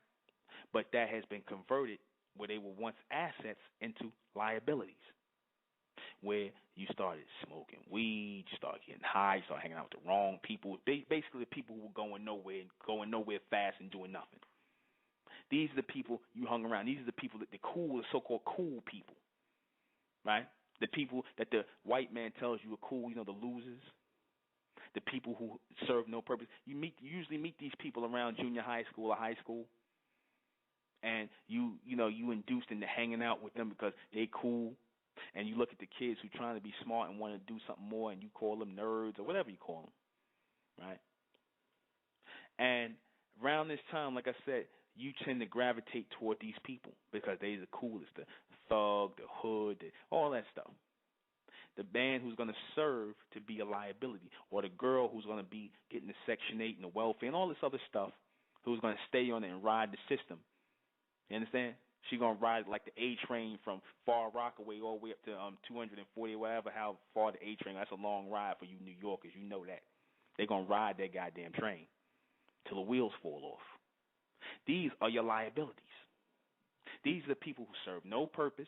But that has been converted where they were once assets into liabilities, where you started smoking weed, you started getting high, you started hanging out with the wrong people, basically the people who were going nowhere fast and doing nothing. These are the people you hung around. These are the people that the so-called cool people, right? The people that the white man tells you are cool, the losers, the people who serve no purpose. You usually meet these people around junior high school or high school, and you induced into hanging out with them because they cool, and you look at the kids who are trying to be smart and want to do something more, and you call them nerds or whatever you call them, right? And around this time, like I said, you tend to gravitate toward these people because they're the coolest, the thug, the hood, all that stuff. The man who's going to serve to be a liability, or the girl who's going to be getting the Section 8 and the welfare and all this other stuff, who's going to stay on it and ride the system. You understand? She's going to ride like the A train from Far Rockaway all the way up to 240, whatever, how far the A train. That's a long ride for you New Yorkers. You know that. They're going to ride that goddamn train till the wheels fall off. These are your liabilities. These are the people who serve no purpose.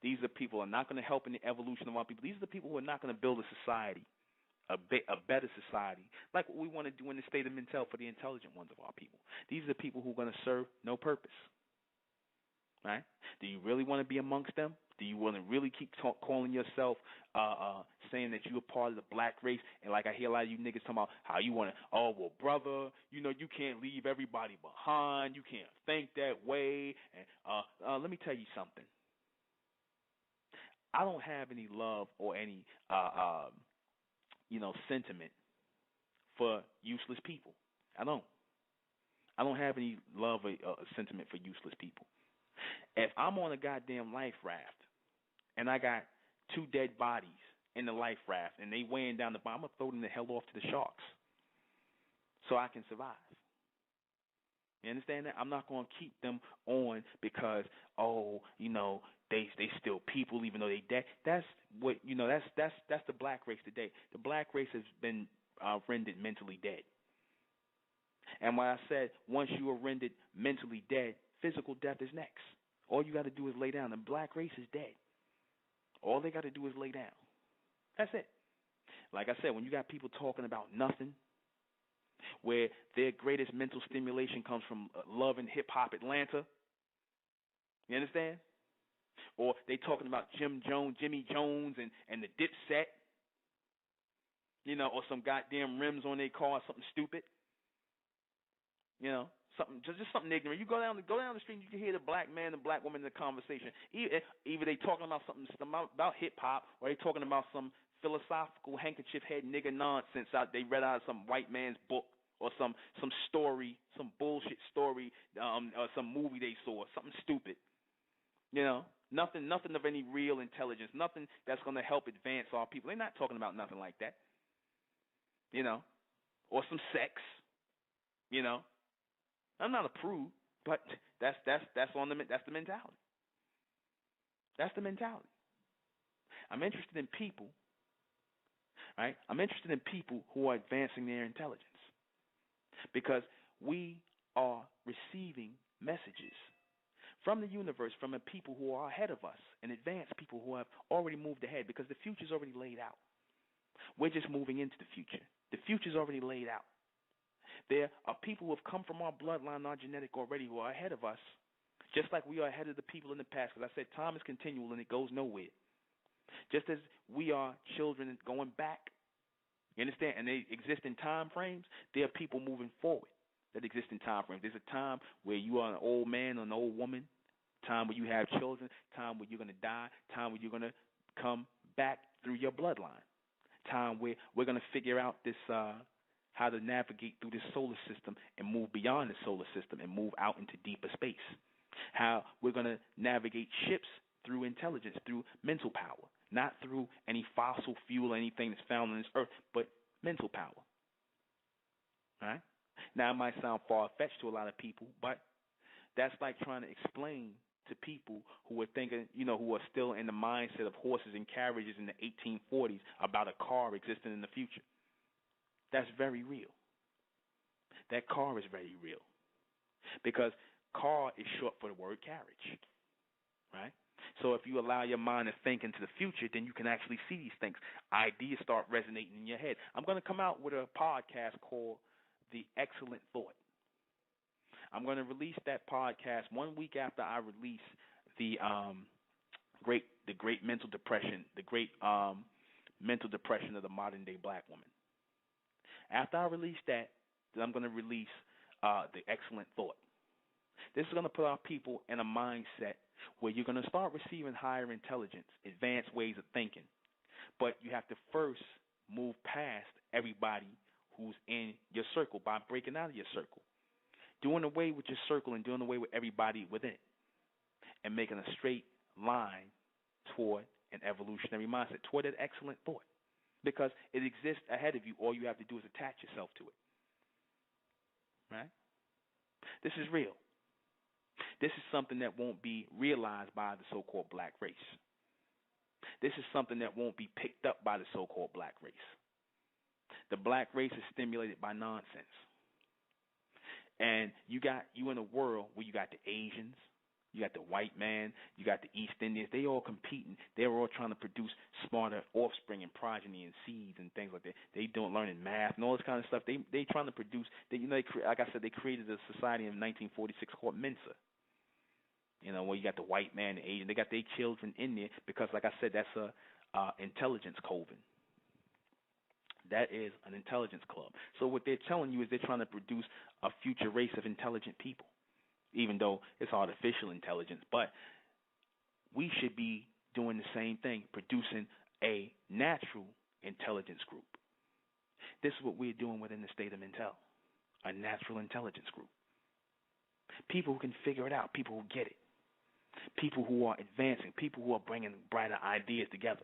These are the people who are not going to help in the evolution of our people. These are the people who are not going to build a society, a better society, like what we want to do in the state of Mintel for the intelligent ones of our people. These are the people who are going to serve no purpose. Right? Do you really want to be amongst them? Do you want to really keep calling yourself, saying that you're part of the black race? And like I hear a lot of you niggas talking about how you want to, oh, well, brother, you can't leave everybody behind. You can't think that way. And let me tell you something. I don't have any love or any, sentiment for useless people. I don't have any love or sentiment for useless people. If I'm on a goddamn life raft and I got 2 dead bodies in the life raft and they weighing down the bottom, I'm going to throw them the hell off to the sharks so I can survive. You understand that? I'm not going to keep them on because, they still people even though they dead. That's what, that's the black race today. The black race has been rendered mentally dead. And when I said once you are rendered mentally dead, physical death is next. All you got to do is lay down. The black race is dead. All they got to do is lay down. That's it. Like I said, when you got people talking about nothing, where their greatest mental stimulation comes from love and hip-hop Atlanta, you understand? Or they talking about Jimmy Jones and the Dipset, or some goddamn rims on their car, something stupid, something just something ignorant. You go down the street, and you can hear the black man and the black woman in the conversation. Either they talking about something about hip hop, or they talking about some philosophical handkerchief head nigga nonsense they read out of some white man's book, or some story, some bullshit story, or some movie they saw, something stupid. Nothing of any real intelligence, nothing that's going to help advance our people. They're not talking about nothing like that. Or some sex. I'm not a prude, But that's on that's the mentality. That's the mentality. I'm interested in people, right? I'm interested in people who are advancing their intelligence because we are receiving messages from the universe, from the people who are ahead of us and advanced people who have already moved ahead because the future's already laid out. We're just moving into the future. The future's already laid out. There are people who have come from our bloodline, our genetic already, who are ahead of us, just like we are ahead of the people in the past. Because I said time is continual and it goes nowhere. Just as we are children going back, you understand, and they exist in time frames, there are people moving forward that exist in time frames. There's a time where you are an old man or an old woman, time where you have children, time where you're going to die, time where you're going to come back through your bloodline, time where we're going to figure out this how to navigate through this solar system and move beyond the solar system and move out into deeper space, how we're going to navigate ships through intelligence, through mental power, not through any fossil fuel or anything that's found on this earth, but mental power. All right? Now, it might sound far-fetched to a lot of people, but that's like trying to explain to people who are thinking, who are still in the mindset of horses and carriages in the 1840s about a car existing in the future. That's very real. That car is very real because car is short for the word carriage, right? So if you allow your mind to think into the future, then you can actually see these things. Ideas start resonating in your head. I'm going to come out with a podcast called The Excellent Thought. I'm going to release that podcast 1 week after I release the great mental depression, the great mental depression of the modern day black woman. After I release that, then I'm going to release The Excellent Thought. This is going to put our people in a mindset where you're going to start receiving higher intelligence, advanced ways of thinking. But you have to first move past everybody who's in your circle by breaking out of your circle, doing away with your circle and doing away with everybody within it, and making a straight line toward an evolutionary mindset, toward that excellent thought. Because it exists ahead of you. All you have to do is attach yourself to it. Right? This is real. This is something that won't be realized by the so-called black race. This is something that won't be picked up by the so-called black race. The black race is stimulated by nonsense. And you in a world where you got the Asians, you got the white man, you got the East Indians. They all competing. They're all trying to produce smarter offspring and progeny and seeds and things like that. They don't learning math and all this kind of stuff. They trying to produce. Like I said, they created a society in 1946 called Mensa. Where you got the white man, the Asian. They got their children in there because, like I said, that's a intelligence coven. That is an intelligence club. So what they're telling you is they're trying to produce a future race of intelligent people, even though it's artificial intelligence. But we should be doing the same thing, producing a natural intelligence group. This is what we're doing within the state of Intel, a natural intelligence group. People who can figure it out, people who get it, people who are advancing, people who are bringing brighter ideas together.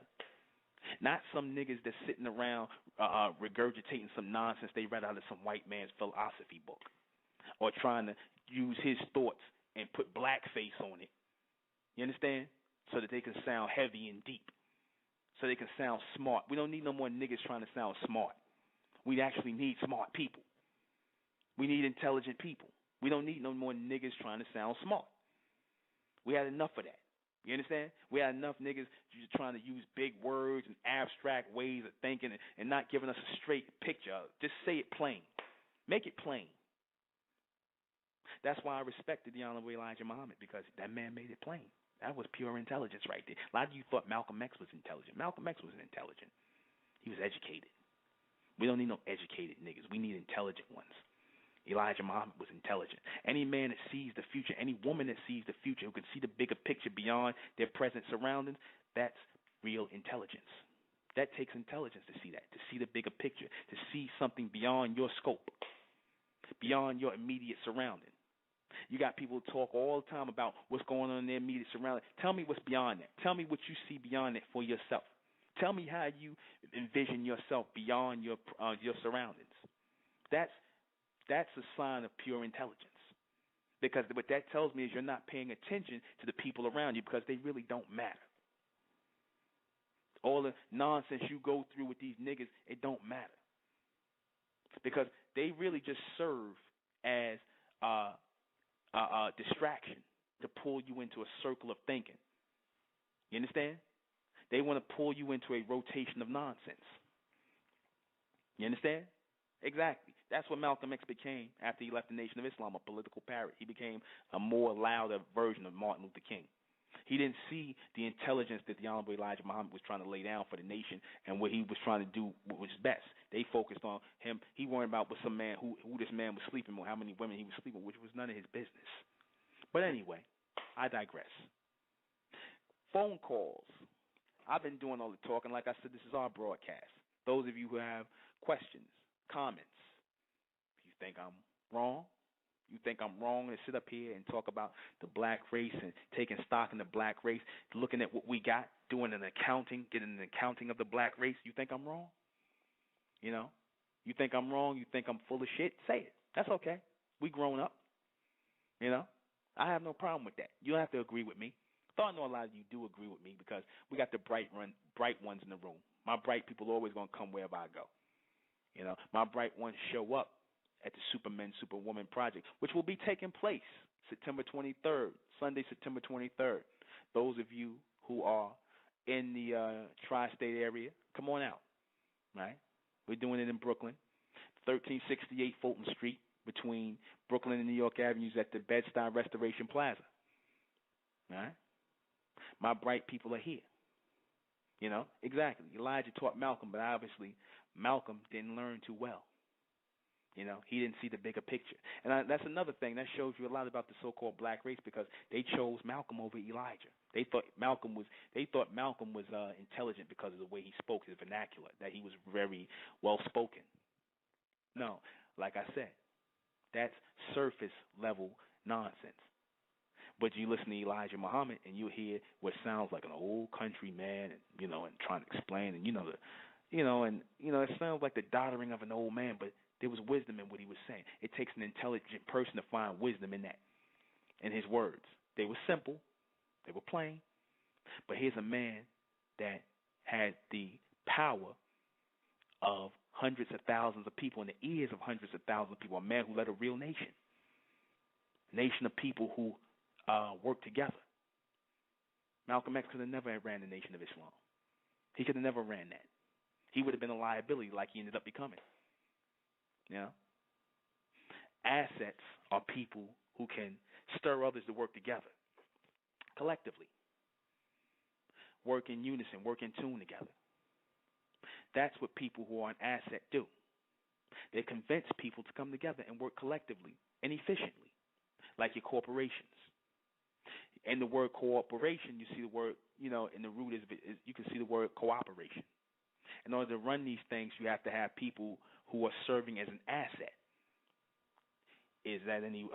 Not some niggas that's sitting around regurgitating some nonsense they read out of some white man's philosophy book, or trying to use his thoughts and put blackface on it. You understand? So that they can sound heavy and deep, so they can sound smart. We don't need no more niggas trying to sound smart. We actually need smart people. We need intelligent people. We don't need no more niggas trying to sound smart. We had enough of that. You understand? We had enough niggas just trying to use big words and abstract ways of thinking and not giving us a straight picture. Just say it plain. Make it plain. That's why I respected the Honorable Elijah Muhammad, because that man made it plain. That was pure intelligence right there. A lot of you thought Malcolm X was intelligent. Malcolm X wasn't intelligent. He was educated. We don't need no educated niggas. We need intelligent ones. Elijah Muhammad was intelligent. Any man that sees the future, any woman that sees the future, who can see the bigger picture beyond their present surroundings, that's real intelligence. That takes intelligence to see that, to see the bigger picture, to see something beyond your scope, beyond your immediate surrounding. You got people who talk all the time about what's going on in their immediate surrounding. Tell me what's beyond that. Tell me what you see beyond that for yourself. Tell me how you envision yourself beyond your surroundings. That's a sign of pure intelligence. Because what that tells me is you're not paying attention to the people around you because they really don't matter. All the nonsense you go through with these niggas, it don't matter. Because they really just serve as a distraction to pull you into a circle of thinking. You understand? They want to pull you into a rotation of nonsense. You understand? Exactly. That's what Malcolm X became after he left the Nation of Islam, a political parrot. He became a more louder version of Martin Luther King. He didn't see the intelligence that the Honorable Elijah Muhammad was trying to lay down for the nation and what he was trying to do what was best. They focused on him. He worried about what some man who this man was sleeping with, how many women he was sleeping with, which was none of his business. But anyway, I digress. Phone calls. I've been doing all the talking. Like I said, this is our broadcast. Those of you who have questions, comments, if you think I'm wrong, you think I'm wrong to sit up here and talk about the black race and taking stock in the black race, looking at what we got, doing an accounting, getting an accounting of the black race, you think I'm wrong? You know? You think I'm wrong, you think I'm full of shit, say it. That's okay. We grown up. You know? I have no problem with that. You don't have to agree with me. Though I know a lot of you do agree with me because we got the bright ones in the room. My bright people are always going to come wherever I go. You know, my bright ones show up at the Supermen, Superwoman Project, which will be taking place September 23rd, Sunday, September 23rd. Those of you who are in the tri-state area, come on out, right? We're doing it in Brooklyn, 1368 Fulton Street, between Brooklyn and New York Avenues at the Bed-Stuy Restoration Plaza, right? My bright people are here. You know, exactly. Elijah taught Malcolm, but obviously Malcolm didn't learn too well. You know, he didn't see the bigger picture. And that's another thing. That shows you a lot about the so-called black race because they chose Malcolm over Elijah. They thought Malcolm was intelligent because of the way he spoke, his vernacular, that he was very well-spoken. No, like I said, that's surface-level nonsense. But you listen to Elijah Muhammad and you hear what sounds like an old country man, and and trying to explain, and it sounds like the doddering of an old man, but there was wisdom in what he was saying. It takes an intelligent person to find wisdom in that, in his words. They were simple, they were plain, but here's a man that had the power of hundreds of thousands of people in the ears of hundreds of thousands of people, a man who led a real nation of people who work together. Malcolm X could have never ran the Nation of Islam. He could have never ran that. He would have been a liability like he ended up becoming. You know? Assets are people who can stir others to work together, collectively, work in unison, work in tune together. That's what people who are an asset do. They convince people to come together and work collectively and efficiently, like your corporations. In the word cooperation, you see the word, in the root is you can see the word cooperation. In order to run these things, you have to have people who are serving as an asset. Is that any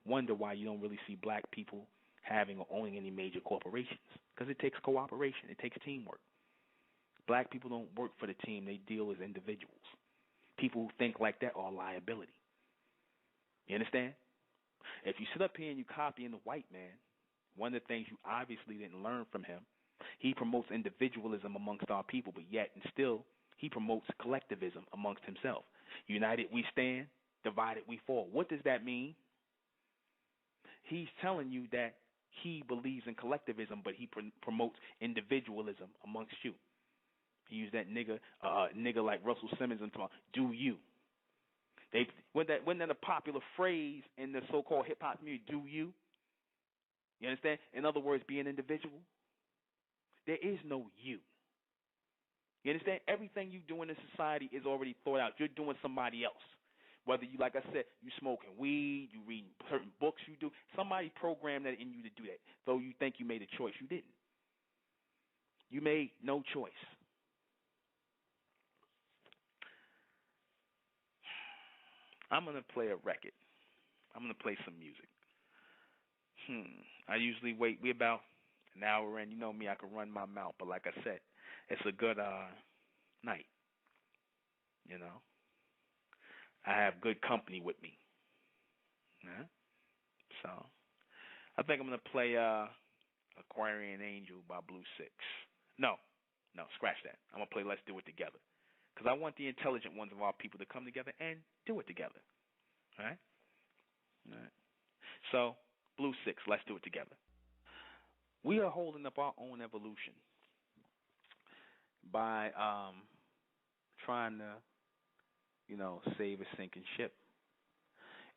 wonder why you don't really see black people having or owning any major corporations? Because it takes cooperation. It takes teamwork. Black people don't work for the team. They deal as individuals. People who think like that are a liability. You understand? If you sit up here and you copying the white man, one of the things you obviously didn't learn from him, he promotes individualism amongst our people, but yet and still he promotes collectivism amongst himself. United we stand, divided we fall. What does that mean? He's telling you that he believes in collectivism, but he promotes individualism amongst you. He used that nigga like Russell Simmons and talking, do you. Wasn't that a popular phrase in the so-called hip-hop community, do you? You understand? In other words, be an individual. There is no you. You understand? Everything you do in this society is already thought out. You're doing somebody else. Whether you, like I said, you smoking weed, you reading certain books, you do. Somebody programmed that in you to do that. Though you think you made a choice, you didn't. You made no choice. I'm going to play a record. I'm going to play some music. I usually wait. We're about an hour in. You know me, I can run my mouth. But like I said, it's a good night. I have good company with me. So I think I'm gonna play Aquarian Angel by Blue Six. No, scratch that. I'm gonna play Let's Do It Together, because I want the intelligent ones of our people to come together and do it together. All right. All right. So Blue Six, Let's Do It Together. We are holding up our own evolution by trying to, save a sinking ship.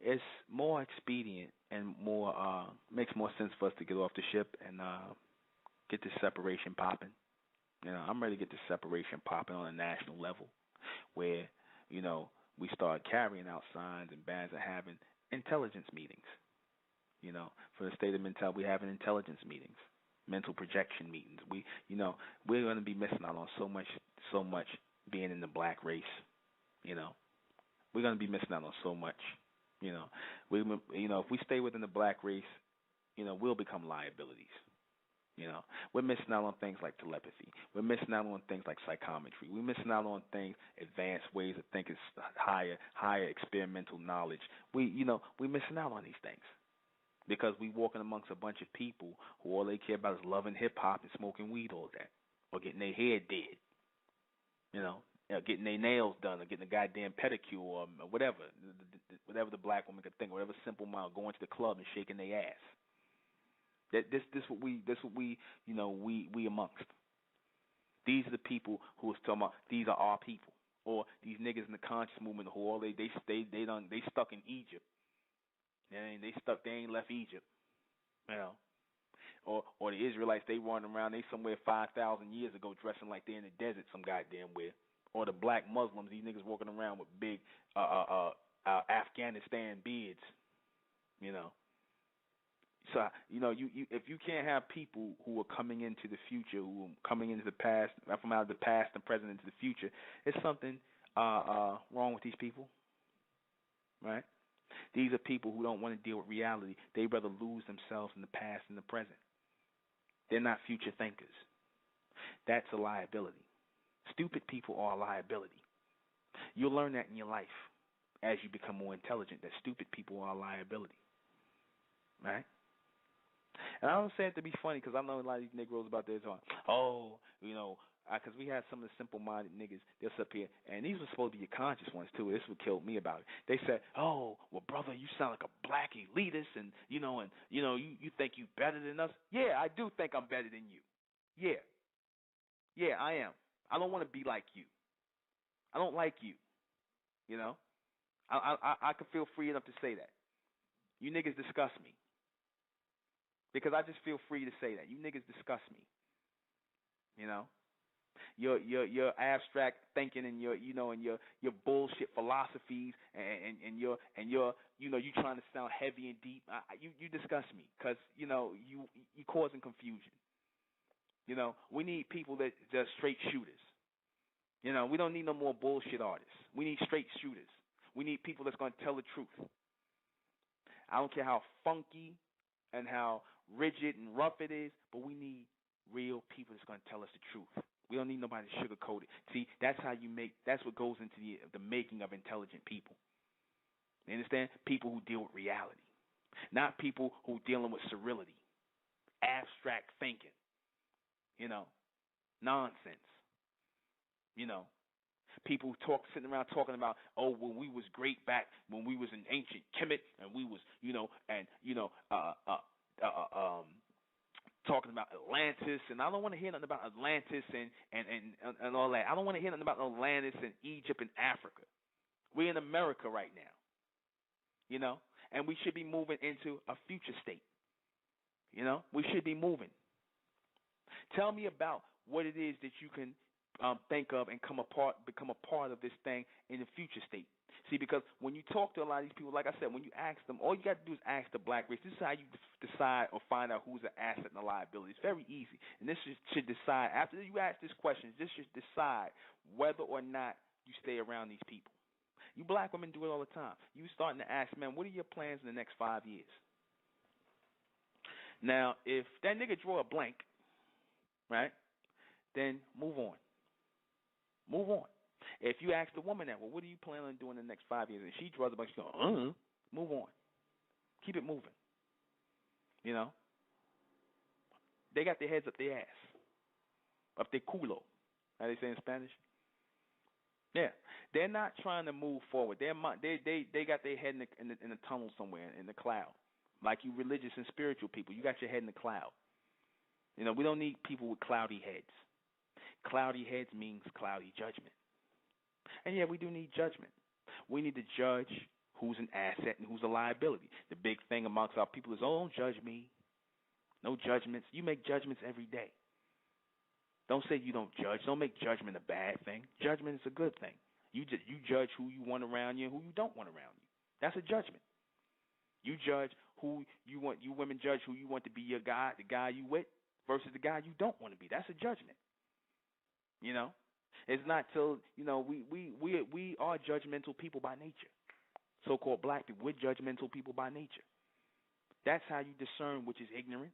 It's more expedient and more makes more sense for us to get off the ship and get this separation popping. I'm ready to get this separation popping on a national level, where we start carrying out signs and bans and having intelligence meetings. For the state of mental, we having intelligence meetings, mental projection meetings. We're going to be missing out on so much being in the black race. We're going to be missing out on so much. If we stay within the black race, we'll become liabilities. We're missing out on things like telepathy. We're missing out on things like psychometry. We're missing out on things, advanced ways of thinking, higher experimental knowledge. We're missing out on these things because we walking amongst a bunch of people who all they care about is loving hip hop and smoking weed all day, or getting their hair did. Getting their nails done, or getting a goddamn pedicure, or whatever the black woman could think, whatever simple amount, going to the club and shaking their ass. This what we we amongst. These are the people who is talking about these are our people, or these niggas in the conscious movement who all they stuck in Egypt. They ain't left Egypt, Or the Israelites, they running around, they somewhere 5,000 years ago dressing like they're in the desert some goddamn where. Or the black Muslims, these niggas walking around with big Afghanistan beards, So you if you can't have people who are coming into the future, who are coming into the past, from out of the past and present into the future, it's something wrong with these people, right? These are people who don't want to deal with reality. They rather lose themselves in the past and the present. They're not future thinkers. That's a liability. Stupid people are a liability. You'll learn that in your life as you become more intelligent, that stupid people are a liability, right? And I don't say it to be funny, because I know a lot of these Negroes about there talking, because we had some of the simple-minded niggas, they'll sit up here, and these were supposed to be your conscious ones, too. This is what killed me about it. They said, oh, well, brother, you sound like a black elitist, and you think you better than us. Yeah, I do think I'm better than you. Yeah, I am. I don't want to be like you. I don't like you. I can feel free enough to say that. You niggas disgust me. Because I just feel free to say that. You niggas disgust me. Your abstract thinking and your bullshit philosophies and your you trying to sound heavy and deep. You disgust me, because you causing confusion. We need people that are straight shooters. We don't need no more bullshit artists. We need straight shooters. We need people that's going to tell the truth. I don't care how funky and how rigid and rough it is, but we need real people that's going to tell us the truth. We don't need nobody to sugarcoat it. See, that's what goes into the making of intelligent people. You understand? People who deal with reality, not people who dealing with sterility, abstract thinking, nonsense. People sitting around talking about, oh, when we was great back when we was in ancient Kemet, and we was, talking about Atlantis, and I don't want to hear nothing about Atlantis and all that. I don't want to hear nothing about Atlantis and Egypt and Africa. We're in America right now, and we should be moving into a future state. We should be moving. Tell me about what it is that you can think of and become a part of this thing in the future state. See, because when you talk to a lot of these people, like I said, when you ask them, all you got to do is ask the black race. This is how you decide or find out who's an asset and a liability. It's very easy. And this should decide, after you ask this question, this should decide whether or not you stay around these people. You black women do it all the time. You starting to ask, man, what are your plans in the next 5 years? Now, if that nigga draw a blank, right, then move on. Move on. If you ask the woman that, well, what are you planning on doing in the next 5 years? And she draws a blank, she goes, move on. Keep it moving. You know, they got their heads up their ass, up their culo, how they say in Spanish. Yeah, they're not trying to move forward. They got their head in the tunnel somewhere in the cloud. Like you religious and spiritual people, you got your head in the cloud. You know, we don't need people with cloudy heads. Cloudy heads means cloudy judgment. And yeah, we do need judgment. We need to judge who's an asset and who's a liability. The big thing amongst our people is, oh, don't judge me. No judgments. You make judgments every day. Don't say you don't judge. Don't make judgment a bad thing. Judgment is a good thing. You judge who you want around you and who you don't want around you. That's a judgment. You judge who you want. You women judge who you want to be your guy, the guy you with, versus the guy you don't want to be. That's a judgment. You know, it's not till we are judgmental people by nature. So-called black people, we're judgmental people by nature. That's how you discern which is ignorant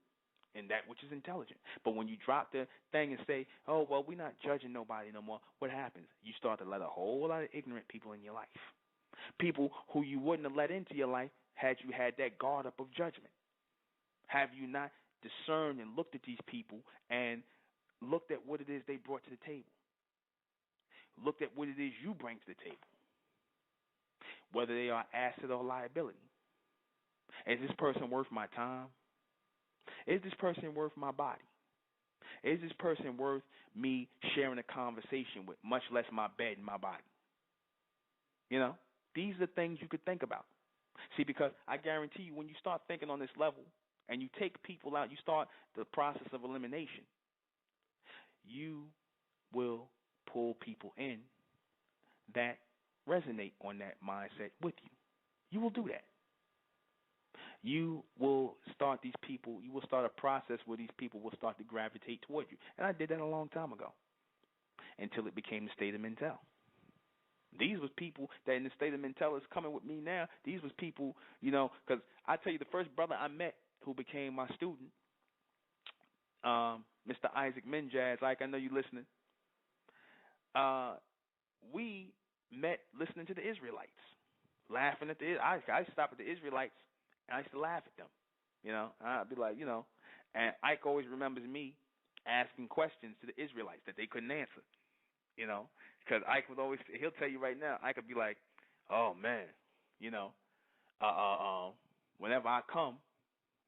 and that which is intelligent. But when you drop the thing and say, oh, well, we're not judging nobody no more, what happens? You start to let a whole lot of ignorant people in your life. People who you wouldn't have let into your life had you had that guard up of judgment. Have you not discerned and looked at these people and looked at what it is they brought to the table? Looked at what it is you bring to the table. Whether they are asset or liability. Is this person worth my time? Is this person worth my body? Is this person worth me sharing a conversation with, much less my bed and my body? You know, these are the things you could think about. See, because I guarantee you, when you start thinking on this level and you take people out, you start the process of elimination, you will pull people in that resonate on that mindset with you. You will do that. You will start these people, you will start a process where these people will start to gravitate toward you. And I did that a long time ago until it became the state of Mentel. These was people that in the state of Mentel is coming with me now. These was people, you know, because I tell you, the first brother I met who became my student, Mr. Isaac Minjaz, Ike, I know you listening. We met listening to the Israelites, laughing at I used to stop at the Israelites, and I used to laugh at them. You know, I'd be like, you know, and Ike always remembers me asking questions to the Israelites that they couldn't answer. You know, because Ike would always, he'll tell you right now, Ike would be like, oh, man, you know, whenever I come,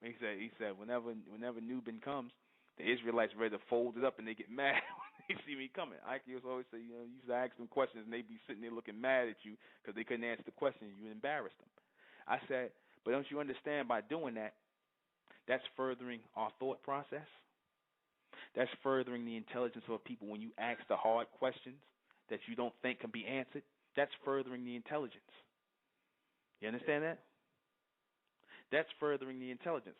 he said, whenever Nubin comes, the Israelites ready to fold it up and they get mad when they see me coming. Ike used to always say, you know, you used to ask them questions and they'd be sitting there looking mad at you because they couldn't answer the question. You embarrassed them. I said, but don't you understand, by doing that, that's furthering our thought process? That's furthering the intelligence of people. When you ask the hard questions that you don't think can be answered, that's furthering the intelligence. You understand that? That's furthering the intelligence.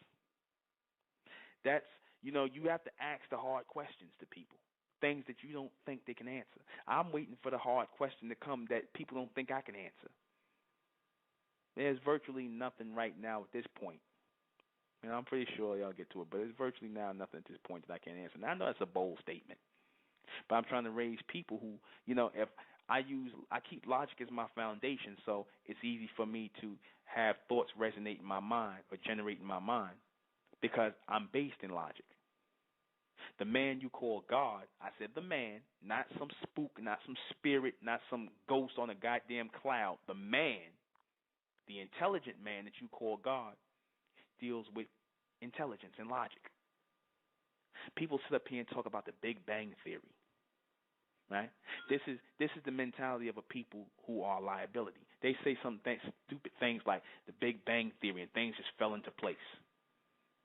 That's, you know, you have to ask the hard questions to people, things that you don't think they can answer. I'm waiting for the hard question to come that people don't think I can answer. There's virtually nothing right now at this point. And I'm pretty sure y'all get to it, but there's virtually now nothing at this point that I can't answer. Now, I know that's a bold statement, but I'm trying to raise people who, you know, if I keep logic as my foundation, so it's easy for me to have thoughts resonate in my mind or generate in my mind because I'm based in logic. The man you call God, I said the man, not some spook, not some spirit, not some ghost on a goddamn cloud. The man, the intelligent man that you call God, deals with intelligence and logic. People sit up here and talk about the Big Bang Theory, right? This is the mentality of a people who are a liability. They say some stupid things like the Big Bang Theory and things just fell into place,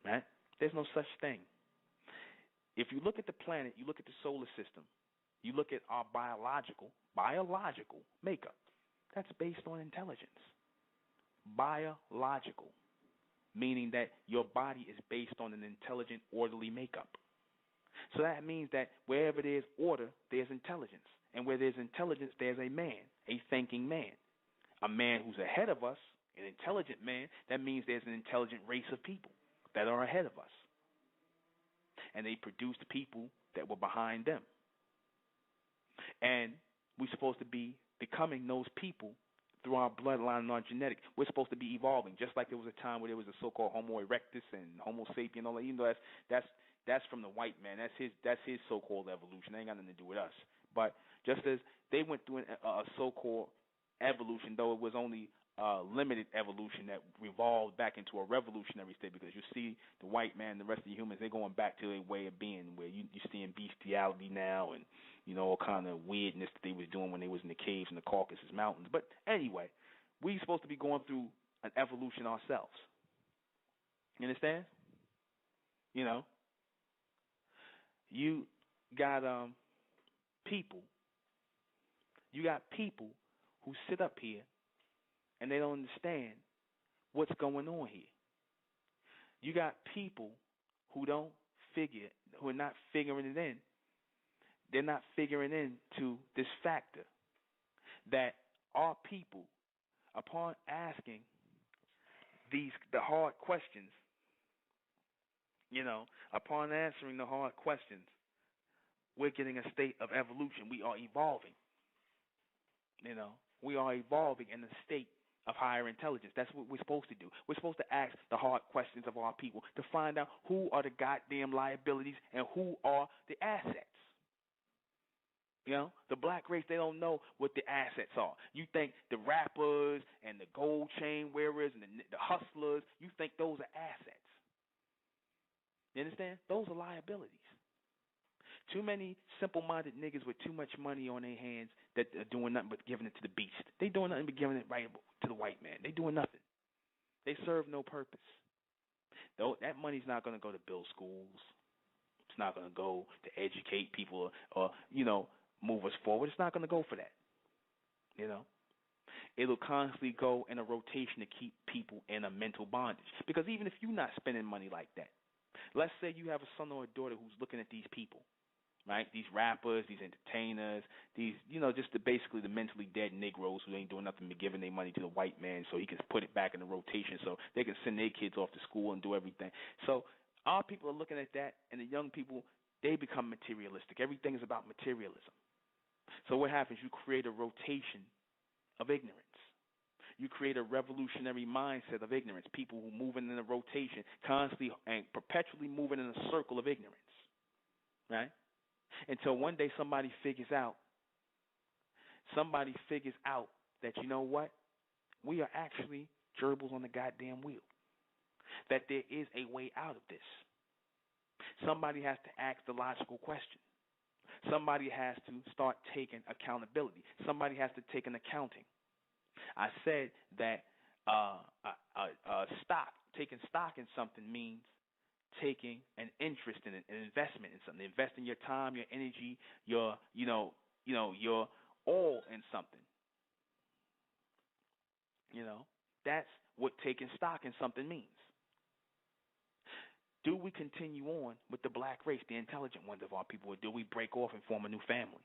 right? There's no such thing. If you look at the planet, you look at the solar system, you look at our biological makeup, that's based on intelligence. Biological. Meaning that your body is based on an intelligent, orderly makeup. So that means that wherever there's order, there's intelligence. And where there's intelligence, there's a man, a thinking man. A man who's ahead of us, an intelligent man, that means there's an intelligent race of people that are ahead of us. And they produced people that were behind them. And we're supposed to be becoming those people through our bloodline and our genetic. We're supposed to be evolving, just like there was a time where there was a so-called Homo erectus and Homo sapien. All that. You know, that's from the white man. That's his so-called evolution. That ain't got nothing to do with us. But just as they went through a so-called evolution, though it was only limited evolution that revolved back into a revolutionary state, because you see the white man, the rest of the humans, they're going back to their way of being, where you're seeing bestiality now and, you know, all kind of weirdness that they was doing when they was in the caves in the Caucasus Mountains. But anyway, we're supposed to be going through an evolution ourselves. You understand? You know, you got people. You got people who sit up here and they don't understand what's going on here. You got people who who are not figuring it in. They're not figuring into this factor that our people, upon asking the hard questions, you know, upon answering the hard questions, we're getting a state of evolution. We are evolving. You know, we are evolving in a state of higher intelligence. That's what we're supposed to do. We're supposed to ask the hard questions of our people to find out who are the goddamn liabilities and who are the assets. You know, the black race, they don't know what the assets are. You think the rappers and the gold chain wearers and the hustlers, you think those are assets. You understand? Those are liabilities. Too many simple-minded niggas with too much money on their hands that are doing nothing but giving it to the beast. They doing nothing but giving it right to the white man. They doing nothing. They serve no purpose. Though that money's not going to go to build schools. It's not going to go to educate people or you know, move us forward. It's not going to go for that. You know, it'll constantly go in a rotation to keep people in a mental bondage. Because even if you're not spending money like that, let's say you have a son or a daughter who's looking at these people, right? These rappers, these entertainers, these, you know, just basically the mentally dead Negroes who ain't doing nothing but giving their money to the white man so he can put it back in the rotation so they can send their kids off to school and do everything. So our people are looking at that, and the young people, they become materialistic. Everything is about materialism. So what happens? You create a rotation of ignorance. You create a revolutionary mindset of ignorance, people who moving in a rotation, constantly and perpetually moving in a circle of ignorance, right? Until one day somebody figures out that, you know what, we are actually gerbils on the goddamn wheel, that there is a way out of this. Somebody has to ask the logical question. Somebody has to start taking accountability. Somebody has to take an accounting. I said that taking stock in something means taking an interest in it, an investment in something, investing your time, your energy, your all in something. You know, that's what taking stock in something means. Do we continue on with the black race, the intelligent ones of our people, or do we break off and form a new family?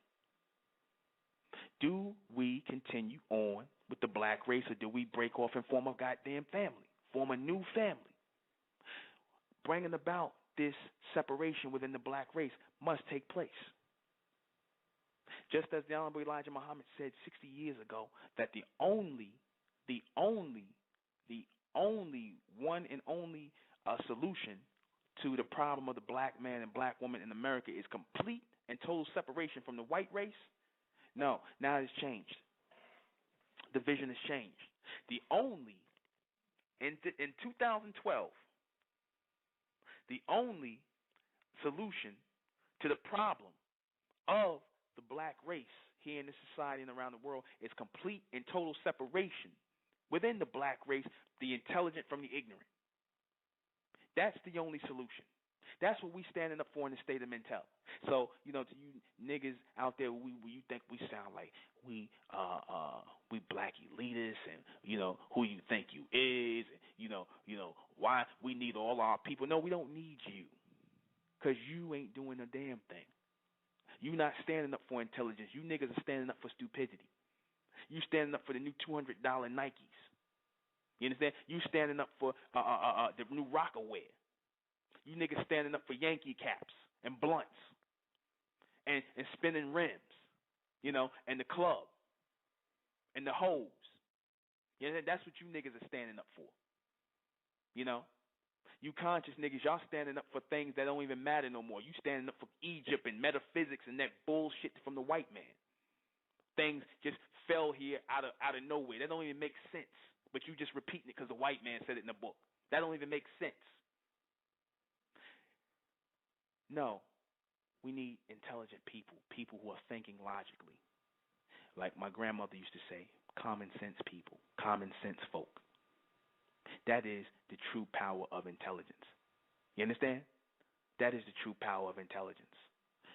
Do we continue on with the black race, or do we break off and form a goddamn family, form a new family? Bringing about this separation within the black race must take place. Just as the Honorable Elijah Muhammad said 60 years ago, that the only one and only solution to the problem of the black man and black woman in America is complete and total separation from the white race. No, now it's changed. The vision has changed. In 2012, the only solution to the problem of the black race here in this society and around the world is complete and total separation within the black race, the intelligent from the ignorant. That's the only solution. That's what we standing up for in the state of mental. So, you know, to you niggas out there, you think we sound like we black elitists, and you know who you think you is, and you know why we need all our people. No, we don't need you, because you ain't doing a damn thing. You not standing up for intelligence. You niggas are standing up for stupidity. You standing up for the new $200 Nikes. You understand? You standing up for the new Rockaware. You niggas standing up for Yankee caps and blunts and spinning rims, you know, and the club and the hoes. You know, that's what you niggas are standing up for. You know? You conscious niggas, y'all standing up for things that don't even matter no more. You standing up for Egypt and metaphysics and that bullshit from the white man. Things just fell here out of nowhere. That don't even make sense. But you just repeating it because the white man said it in the book. That don't even make sense. No. We need intelligent people, people who are thinking logically. Like my grandmother used to say, common sense people, common sense folk. That is the true power of intelligence. You understand? That is the true power of intelligence.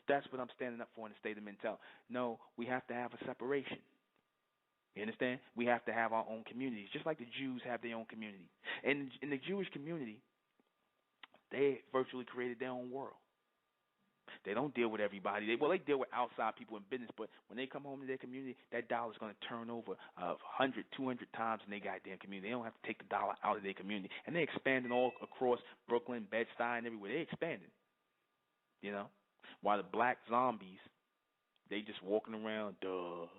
That's what I'm standing up for in the state of mental. No, we have to have a separation. You understand? We have to have our own communities, just like the Jews have their own community. And in the Jewish community, they virtually created their own world. They don't deal with everybody. They deal with outside people in business, but when they come home to their community, that dollar's going to turn over 100, 200 times in their goddamn community. They don't have to take the dollar out of their community. And they're expanding all across Brooklyn, Bed-Stuy, everywhere. They're expanding, you know. While the black zombies, they just walking around, you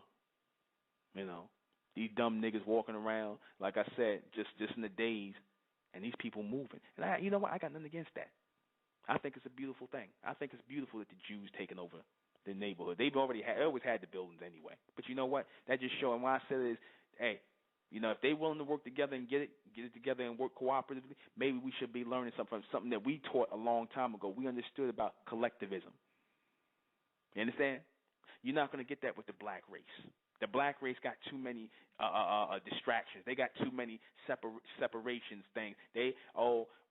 know. These dumb niggas walking around, like I said, just in the days, and these people moving. And you know what? I got nothing against that. I think it's a beautiful thing. I think it's beautiful that the Jews taking over the neighborhood. They always had the buildings anyway. But you know what? That just showing. Why I said is, hey, you know, if they willing to work together and get it together and work cooperatively, maybe we should be learning something that we taught a long time ago. We understood about collectivism. You understand? You're not going to get that with the black race. The black race got too many distractions. They got too many separations things.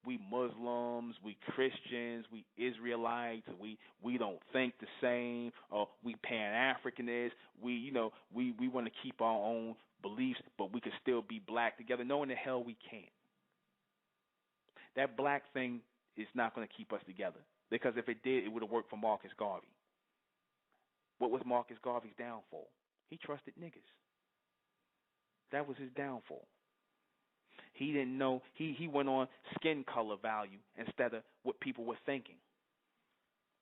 We Muslims, we Christians, we Israelites, we don't think the same, or we Pan-Africanists. We want to keep our own beliefs, but we can still be black together. No, in the hell we can't. That black thing is not going to keep us together, because if it did, it would have worked for Marcus Garvey. What was Marcus Garvey's downfall? He trusted niggas. That was his downfall. He didn't know. He went on skin color value instead of what people were thinking.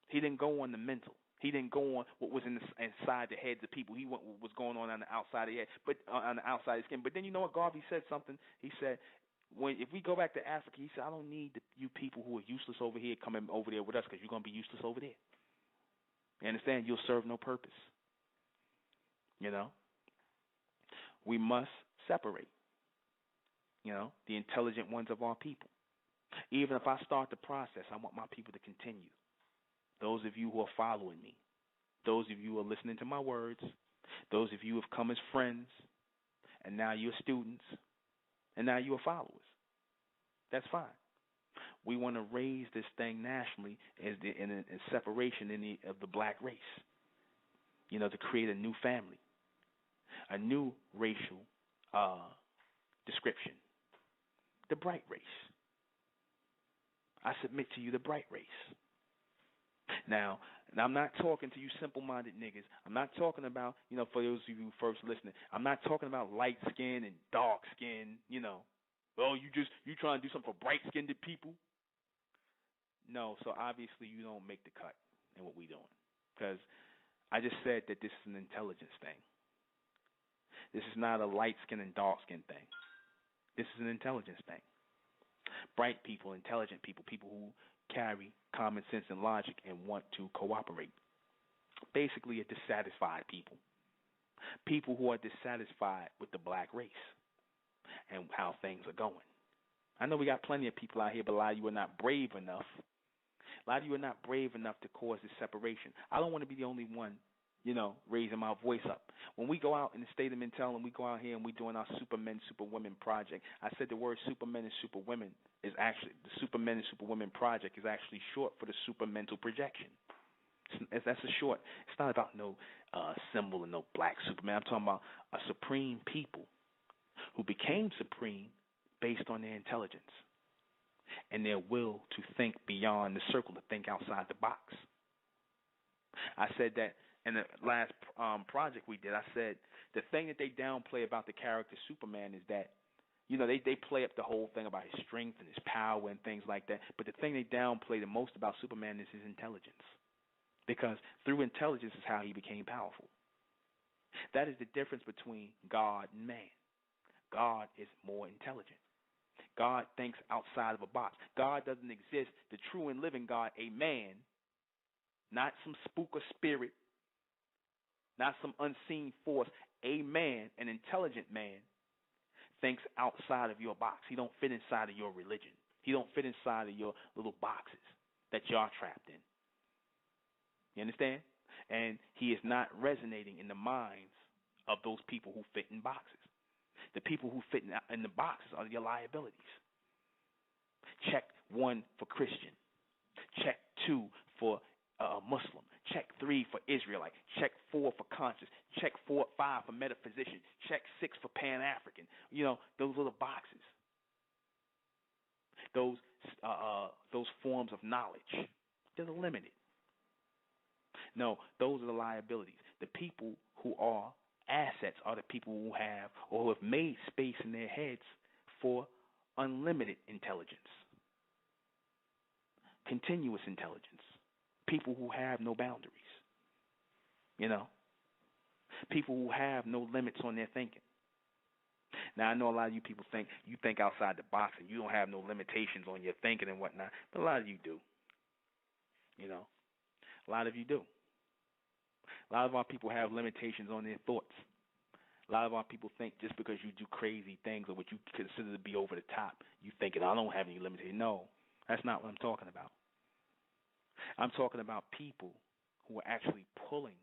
He didn't go on the mental. He didn't go on what was inside the heads of people. He went what was going on the outside of the head, but on the outside of the skin. But then you know what? Garvey said something. He said, if we go back to Africa, he said, I don't need you people who are useless over here coming over there with us, because you're going to be useless over there. You understand? You'll serve no purpose. You know, we must separate, you know, the intelligent ones of our people. Even if I start the process, I want my people to continue. Those of you who are following me, those of you who are listening to my words, those of you who have come as friends, and now you're students, and now you are followers. That's fine. We want to raise this thing nationally in separation of the black race, you know, to create a new family. A new racial description. The bright race. I submit to you the bright race. Now, I'm not talking to you simple-minded niggas. I'm not talking about, you know, for those of you first listening, I'm not talking about light skin and dark skin, you know. Oh, you trying to do something for bright-skinned people? No, so obviously you don't make the cut in what we're doing. Because I just said that this is an intelligence thing. This is not a light skin and dark skin thing. This is an intelligence thing. Bright people, intelligent people, people who carry common sense and logic and want to cooperate. Basically, a dissatisfied people. People who are dissatisfied with the black race and how things are going. I know we got plenty of people out here, but a lot of you are not brave enough. A lot of you are not brave enough to cause this separation. I don't want to be the only one, you know, raising my voice up. When we go out in the state of Mentel and we go out here and we're doing our Supermen, Superwomen project, I said the word Supermen and Superwomen is actually, the Supermen and Superwomen project is actually short for the Supermental Projection. That's a short. It's not about no symbol and no black Superman. I'm talking about a supreme people who became supreme based on their intelligence and their will to think beyond the circle, to think outside the box. I said that in the last project we did. I said the thing that they downplay about the character Superman is that, you know, they play up the whole thing about his strength and his power and things like that. But the thing they downplay the most about Superman is his intelligence. Because through intelligence is how he became powerful. That is the difference between God and man. God is more intelligent. God thinks outside of a box. God doesn't exist, the true and living God, a man, not some spook or spirit, not some unseen force, a man, an intelligent man, thinks outside of your box. He don't fit inside of your religion. He don't fit inside of your little boxes that y'all trapped in. You understand? And he is not resonating in the minds of those people who fit in boxes. The people who fit in the boxes are your liabilities. Check 1 for Christian. Check 2 for Muslim. Check 3 for Israelite. Check 4 for conscious. Check 5 for metaphysician. Check 6 for Pan-African. You know, those little boxes. Those forms of knowledge. They're limited. No, those are the liabilities. The people who are assets are the people who have or who have made space in their heads for unlimited intelligence, continuous intelligence, people who have no boundaries, you know, people who have no limits on their thinking. Now, I know a lot of you people think you think outside the box and you don't have no limitations on your thinking and whatnot, but a lot of you do. You know, a lot of you do. A lot of our people have limitations on their thoughts. A lot of our people think just because you do crazy things or what you consider to be over the top, you thinking, I don't have any limitations. No, that's not what I'm talking about. I'm talking about people who are actually pulling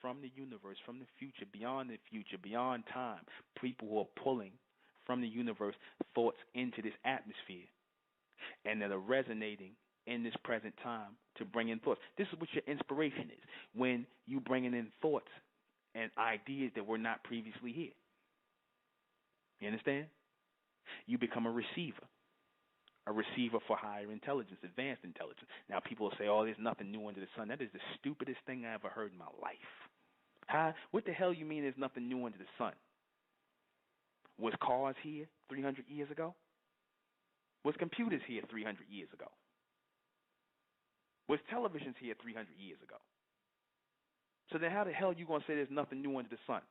from the universe, from the future, beyond time. People who are pulling from the universe thoughts into this atmosphere and that are resonating in this present time to bring in thoughts. This is what your inspiration is, when you bringing in thoughts and ideas that were not previously here. You understand? You become a receiver for higher intelligence, advanced intelligence. Now, people will say, oh, there's nothing new under the sun. That is the stupidest thing I ever heard in my life. What the hell you mean there's nothing new under the sun? Was cars here 300 years ago? Was computers here 300 years ago? Was televisions here 300 years ago? So then how the hell are you going to say there's nothing new under the sun?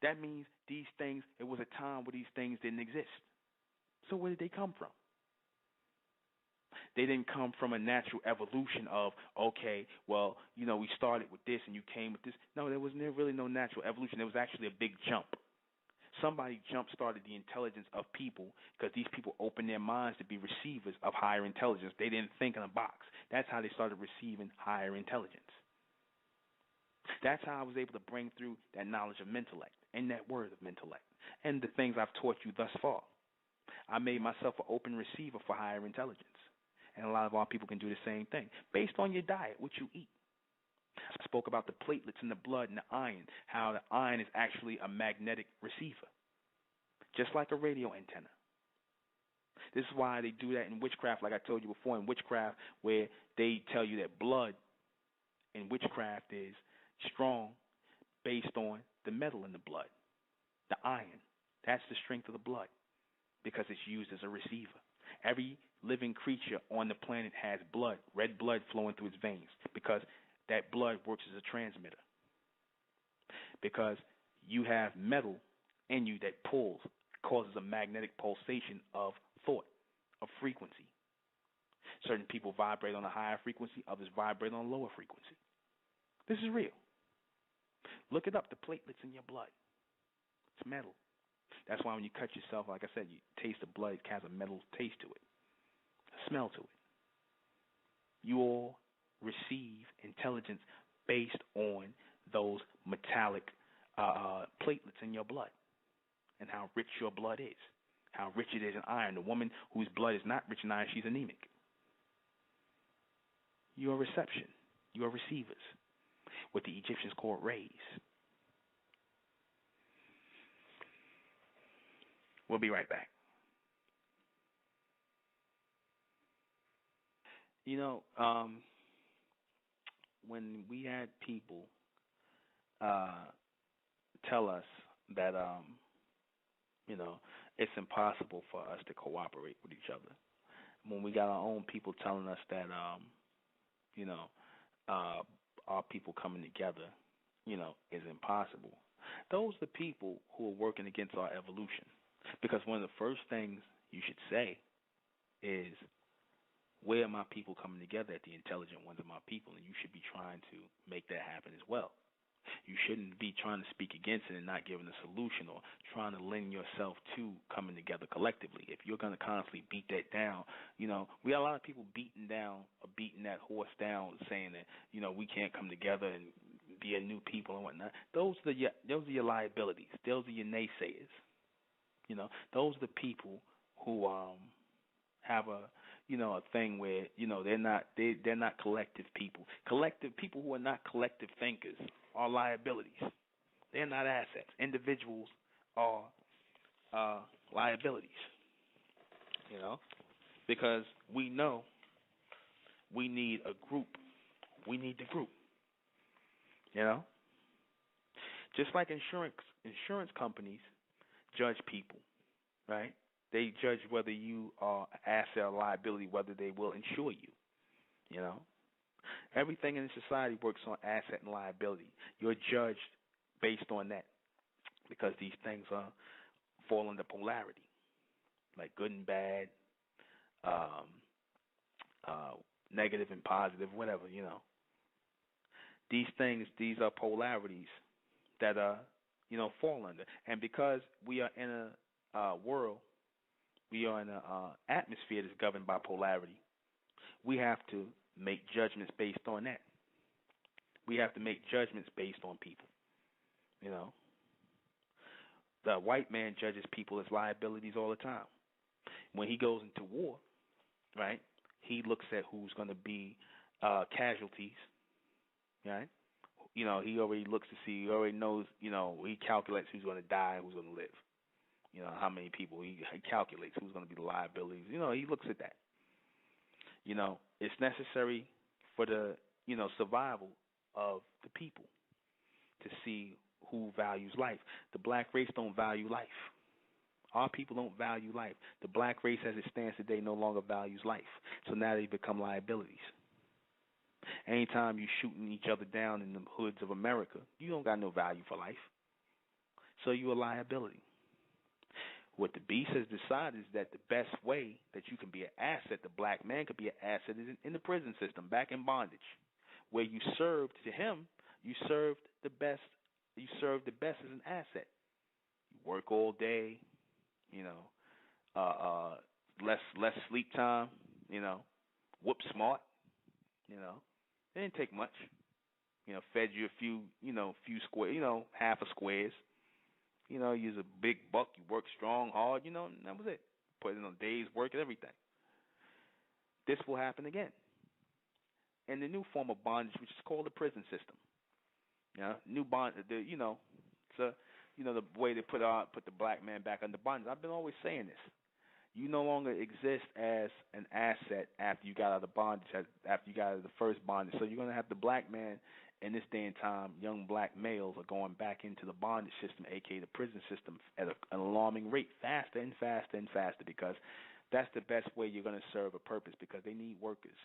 That means these things, it was a time where these things didn't exist. So where did they come from? They didn't come from a natural evolution of, okay, well, you know, we started with this and you came with this. No, there was really no natural evolution. There was actually a big jump. Somebody jump-started the intelligence of people because these people opened their minds to be receivers of higher intelligence. They didn't think in a box. That's how they started receiving higher intelligence. That's how I was able to bring through that knowledge of mentellect and that word of mentellect and the things I've taught you thus far. I made myself an open receiver for higher intelligence. And a lot of our people can do the same thing based on your diet, what you eat. I spoke about the platelets in the blood and the iron, how the iron is actually a magnetic receiver, just like a radio antenna. This is why they do that in witchcraft, like I told you before, in witchcraft, where they tell you that blood in witchcraft is strong based on the metal in the blood, the iron. That's the strength of the blood because it's used as a receiver. Every living creature on the planet has blood, red blood flowing through its veins because that blood works as a transmitter. Because you have metal in you that pulls, causes a magnetic pulsation of thought, of frequency. Certain people vibrate on a higher frequency, others vibrate on a lower frequency. This is real. Look it up, the platelets in your blood. It's metal. That's why when you cut yourself, like I said, you taste the blood, it has a metal taste to it, a smell to it. You all receive intelligence based on those metallic platelets in your blood and how rich your blood is, how rich it is in iron. The woman whose blood is not rich in iron, she's anemic. You are reception. You are receivers, what the Egyptians called rays. We'll be right back. You know, when we had people tell us that, you know, it's impossible for us to cooperate with each other, when we got our own people telling us that, you know, our people coming together, you know, is impossible, Those are the people who are working against our evolution. Because one of the first things you should say is, where are my people coming together at the intelligent ones of my people? And you should be trying to make that happen as well. You shouldn't be trying to speak against it and not giving a solution, or trying to lend yourself to coming together collectively. If you're going to constantly beat that down, we got a lot of people beating that horse down, saying that, we can't come together and be a new people and whatnot. Those are your liabilities. Those are your naysayers. Those are the people who have a thing where they're not collective people. Collective people who are not collective thinkers are liabilities. They're not assets. Individuals are liabilities. Because we know we need a group. We need the group. Just like insurance companies judge people, right? They judge whether you are an asset or liability, whether they will insure you. Everything in society works on asset and liability. You're judged based on that, because these things fall under polarity, like good and bad, negative and positive, whatever. These are polarities that fall under. And because we are in a world, we are in an atmosphere that's governed by polarity, we have to make judgments based on that. We have to make judgments based on people. The white man judges people as liabilities all the time. When he goes into war, right, he looks at who's going to be casualties, right? He already looks to see, he already knows, he calculates who's going to die and who's going to live. How many people, he calculates who's going to be the liabilities. He looks at that. It's necessary for the, survival of the people to see who values life. The black race don't value life. Our people don't value life. The black race as it stands today no longer values life. So now they become liabilities. Anytime you're shooting each other down in the hoods of America, you don't got no value for life. So you're a liability. What the beast has decided is that the best way that you can be an asset, the black man could be an asset, is in the prison system, back in bondage, where you served to him, you served the best as an asset. You work all day, less sleep time, whoop smart, it didn't take much. Fed you a few squares, half a squares. You're a big buck, you work strong, hard, and that was it. Put in a day's work and everything. This will happen again. And the new form of bondage, which is called the prison system. New bond, it's the way they put the black man back under bondage. I've been always saying this. You no longer exist as an asset after you got out of bondage, after you got out of the first bondage. So you're going to have the black man in this day and time, young black males are going back into the bondage system, a.k.a. the prison system, at an alarming rate, faster and faster and faster, because that's the best way you're going to serve a purpose, because they need workers.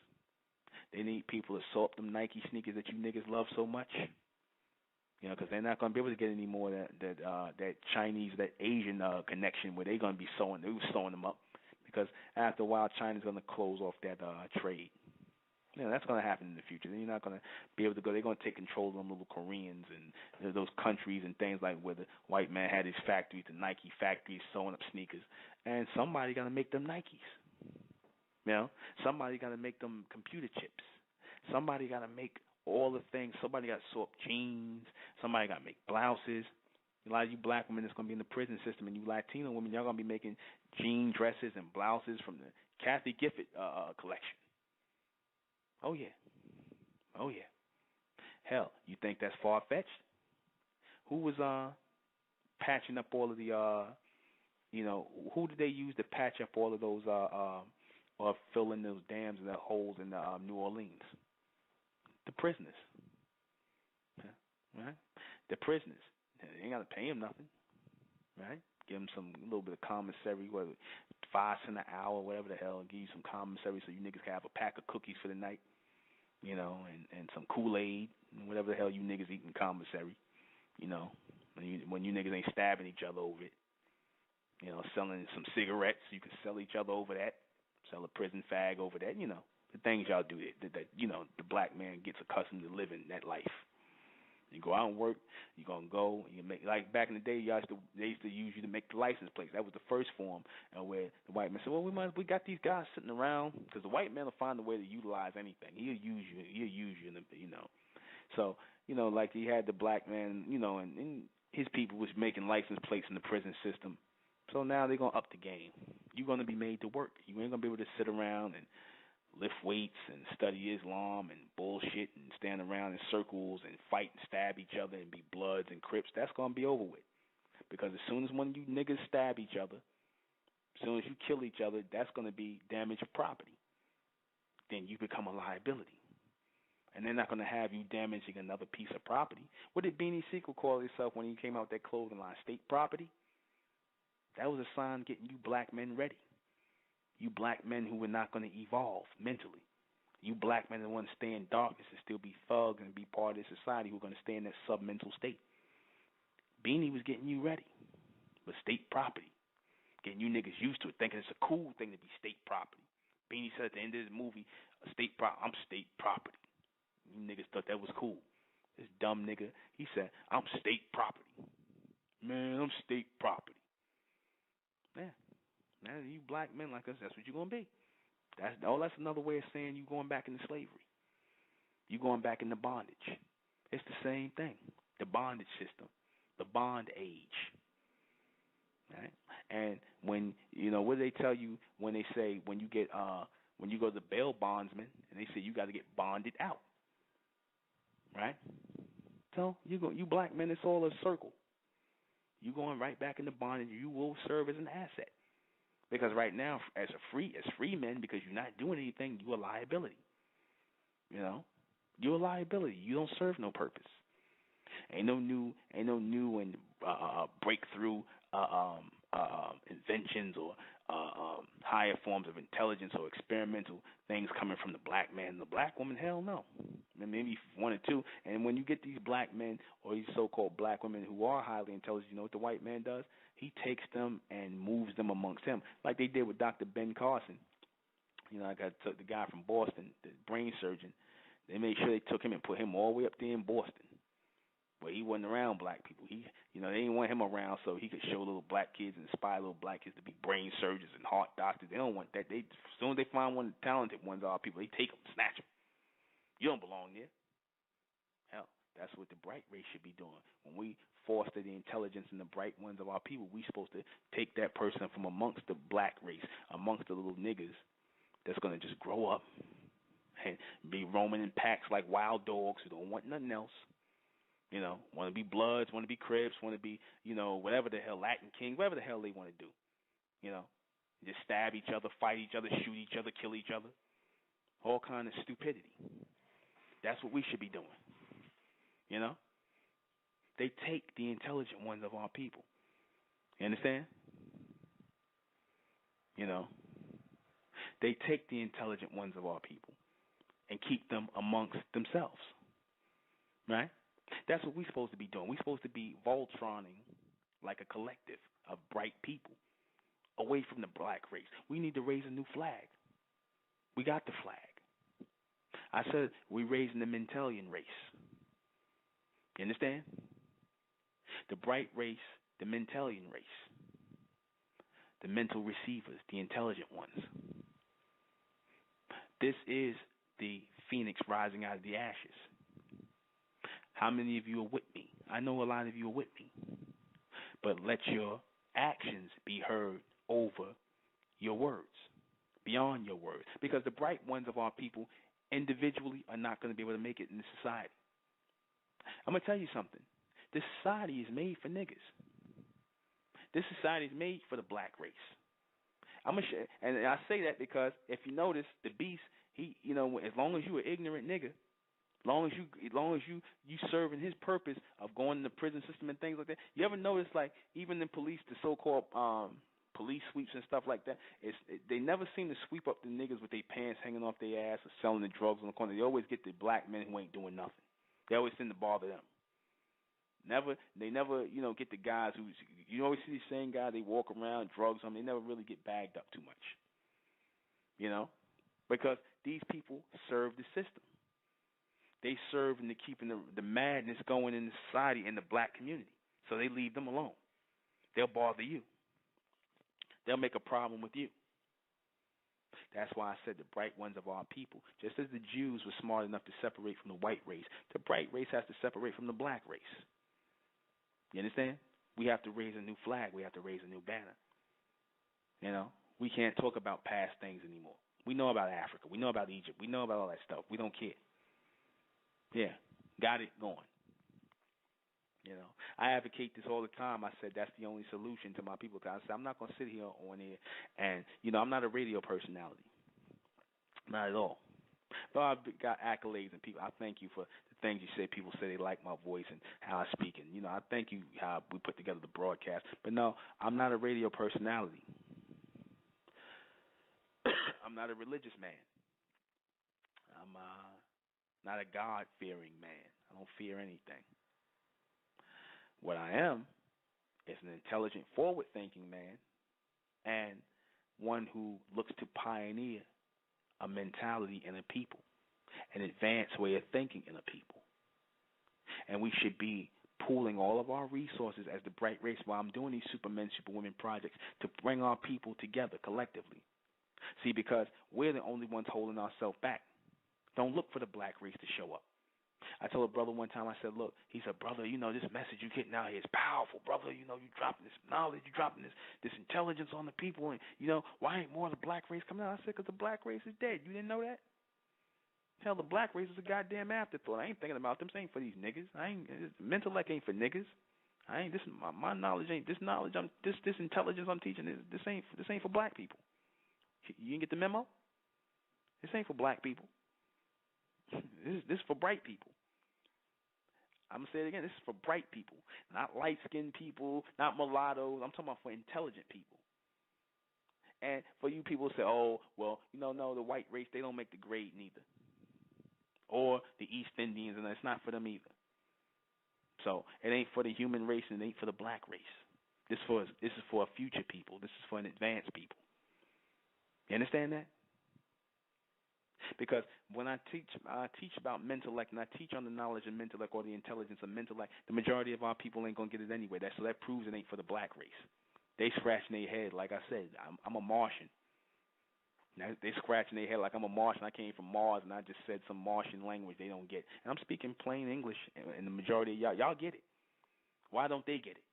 They need people to sew up them Nike sneakers that you niggas love so much. Because they're not going to be able to get any more that Chinese, that Asian connection where they're going to be sewing them up. Because after a while, China's going to close off that trade. That's going to happen in the future. Then you're not going to be able to go. They're going to take control of them little Koreans and those countries and things like where the white man had his factories, the Nike factories, sewing up sneakers. And somebody got to make them Nikes. Somebody got to make them computer chips. Somebody got to make all the things. Somebody got to sew up jeans. Somebody got to make blouses. A lot of you black women that's going to be in the prison system, and you Latino women, y'all going to be making jean dresses and blouses from the Kathy Gifford collection. Oh, yeah. Hell, you think that's far-fetched? Who was patching up all of the, who did they use to patch up all of those, or fill in those dams and the holes in New Orleans? The prisoners. Right? The prisoners. They ain't got to pay them nothing. Right? Give them some little bit of commissary, whether 5 cents an hour, whatever the hell, and give you some commissary so you niggas can have a pack of cookies for the night, and some Kool-Aid, and whatever the hell you niggas eat in commissary, When you niggas ain't stabbing each other over it. Selling some cigarettes, you can sell each other over that. Sell a prison fag over that. The things y'all do that the black man gets accustomed to living that life. You go out and work. You're gonna go. And you make, like back in the day. They used to use you to make the license plates. That was the first form, where the white man said, "Well, we got these guys sitting around because the white man will find a way to utilize anything. He'll use you. So like he had the black man, and his people was making license plates in the prison system. So now they're gonna up the game. You're gonna be made to work. You ain't gonna be able to sit around and lift weights and study Islam and bullshit and stand around in circles and fight and stab each other and be Bloods and Crips. That's going to be over with. Because as soon as one of you niggas stab each other, as soon as you kill each other, that's going to be damage of property. Then you become a liability. And they're not going to have you damaging another piece of property. What did Beanie Siegel call himself when he came out with that clothing line? State property? That was a sign getting you black men ready. You black men who are not going to evolve mentally. You black men that want to stay in darkness and still be thugs and be part of this society who are going to stay in that submental state. Beanie was getting you ready with state property, getting you niggas used to it, thinking it's a cool thing to be state property. Beanie said at the end of the movie, I'm state property. You niggas thought that was cool. This dumb nigga, he said, I'm state property. Man, I'm state property. Man. Now, you black men like us, that's what you're going to be. That's another way of saying you going back into slavery. You going back into bondage. It's the same thing. The bondage system. The bond age. Right? And when, what do they tell you when they say, when you go to the bail bondsman, and they say you got to get bonded out. Right? So, you black men, it's all a circle. You going right back into bondage. You will serve as an asset. Because right now, as free men, because you're not doing anything, you're a liability. You're a liability. You don't serve no purpose. Ain't no new and breakthrough inventions or higher forms of intelligence or experimental things coming from the black man and the black woman. Hell no. Maybe one or two. And when you get these black men or these so-called black women who are highly intelligent, you know what the white man does? He takes them and moves them amongst him, like they did with Dr. Ben Carson. I got the guy from Boston, the brain surgeon. They made sure they took him and put him all the way up there in Boston, where he wasn't around black people. They didn't want him around so he could show little black kids and inspire little black kids to be brain surgeons and heart doctors. They don't want that. As soon as they find one of the talented ones of our people, they take them, snatch them. You don't belong there. Hell, that's what the bright race should be doing. When we foster the intelligence and the bright ones of our people, we're supposed to take that person from amongst the black race, amongst the little niggas that's going to just grow up and be roaming in packs like wild dogs who don't want nothing else. Want to be Bloods, want to be Crips, want to be, whatever the hell, Latin Kings, whatever the hell they want to do. Just stab each other, fight each other, shoot each other, kill each other. All kind of stupidity. That's what we should be doing. They take the intelligent ones of our people. You understand? They take the intelligent ones of our people and keep them amongst themselves. Right? That's what we're supposed to be doing. We're supposed to be Voltroning like a collective of bright people away from the black race. We need to raise a new flag. We got the flag. I said we're raising the Mentalian race. You understand? The bright race, the Mentalian race. The mental receivers, the intelligent ones. This is the phoenix rising out of the ashes. How many of you are with me? I know a lot of you are with me. But let your actions be heard over your words, beyond your words. Because the bright ones of our people individually are not going to be able to make it in this society. I'm going to tell you something. This society is made for niggas. This society is made for the black race. And I say that because if you notice, the beast, he, as long as you an ignorant nigga, as long as you serving his purpose of going in the prison system and things like that. You ever notice, like, even the police, the so-called police sweeps and stuff like that, they never seem to sweep up the niggas with their pants hanging off their ass or selling the drugs on the corner. They always get the black men who ain't doing nothing. They always seem to bother them. They never, get the guys who, always see the same guy. They walk around, drugs on. They never really get bagged up too much, because these people serve the system. They serve into keeping the madness going in the society, in the black community. So they leave them alone. They'll bother you. They'll make a problem with you. That's why I said the bright ones of our people. Just as the Jews were smart enough to separate from the white race, the bright race has to separate from the black race. You understand? We have to raise a new flag. We have to raise a new banner. We can't talk about past things anymore. We know about Africa. We know about Egypt. We know about all that stuff. We don't care. Yeah, got it going. I advocate this all the time. I said that's the only solution to my people. I said I'm not going to sit here on here and, I'm not a radio personality. Not at all. But I've got accolades and people. I thank you for the things you say. People say they like my voice and how I speak. And, I thank you how we put together the broadcast. But, no, I'm not a radio personality. I'm not a religious man. I'm not a God-fearing man. I don't fear anything. What I am is an intelligent, forward-thinking man and one who looks to pioneer a mentality in a people, an advanced way of thinking in a people. And we should be pooling all of our resources as the bright race while I'm doing these Supermen, Superwomen projects to bring our people together collectively. See, because we're the only ones holding ourselves back. Don't look for the black race to show up. I told a brother one time, I said, look, he said, brother, this message you're getting out here is powerful, brother. You're dropping this knowledge, you're dropping this intelligence on the people, and, why ain't more of the black race coming out? I said, because the black race is dead. You didn't know that? Hell, the black race is a goddamn afterthought. I ain't thinking about them. This ain't for these niggas. Mental ain't for niggas. My knowledge ain't, this knowledge, this intelligence I'm teaching, this ain't for black people. You didn't get the memo? This ain't for black people. This is for bright people. I'm going to say it again. This is for bright people, not light-skinned people, not mulattoes. I'm talking about for intelligent people. And for you people who say, oh, well, no, the white race, they don't make the grade neither. Or the East Indians, and it's not for them either. So it ain't for the human race and it ain't for the black race. This is for a future people. This is for an advanced people. You understand that? Because when I teach about mentellect, and I teach on the knowledge of mentellect or the intelligence of mentellect, the majority of our people ain't going to get it anyway. So that proves it ain't for the black race. They scratching their head, like I said, I'm a Martian. Now, they scratching their head like I'm a Martian. I came from Mars, and I just said some Martian language they don't get. And I'm speaking plain English, and the majority of y'all get it. Why don't they get it?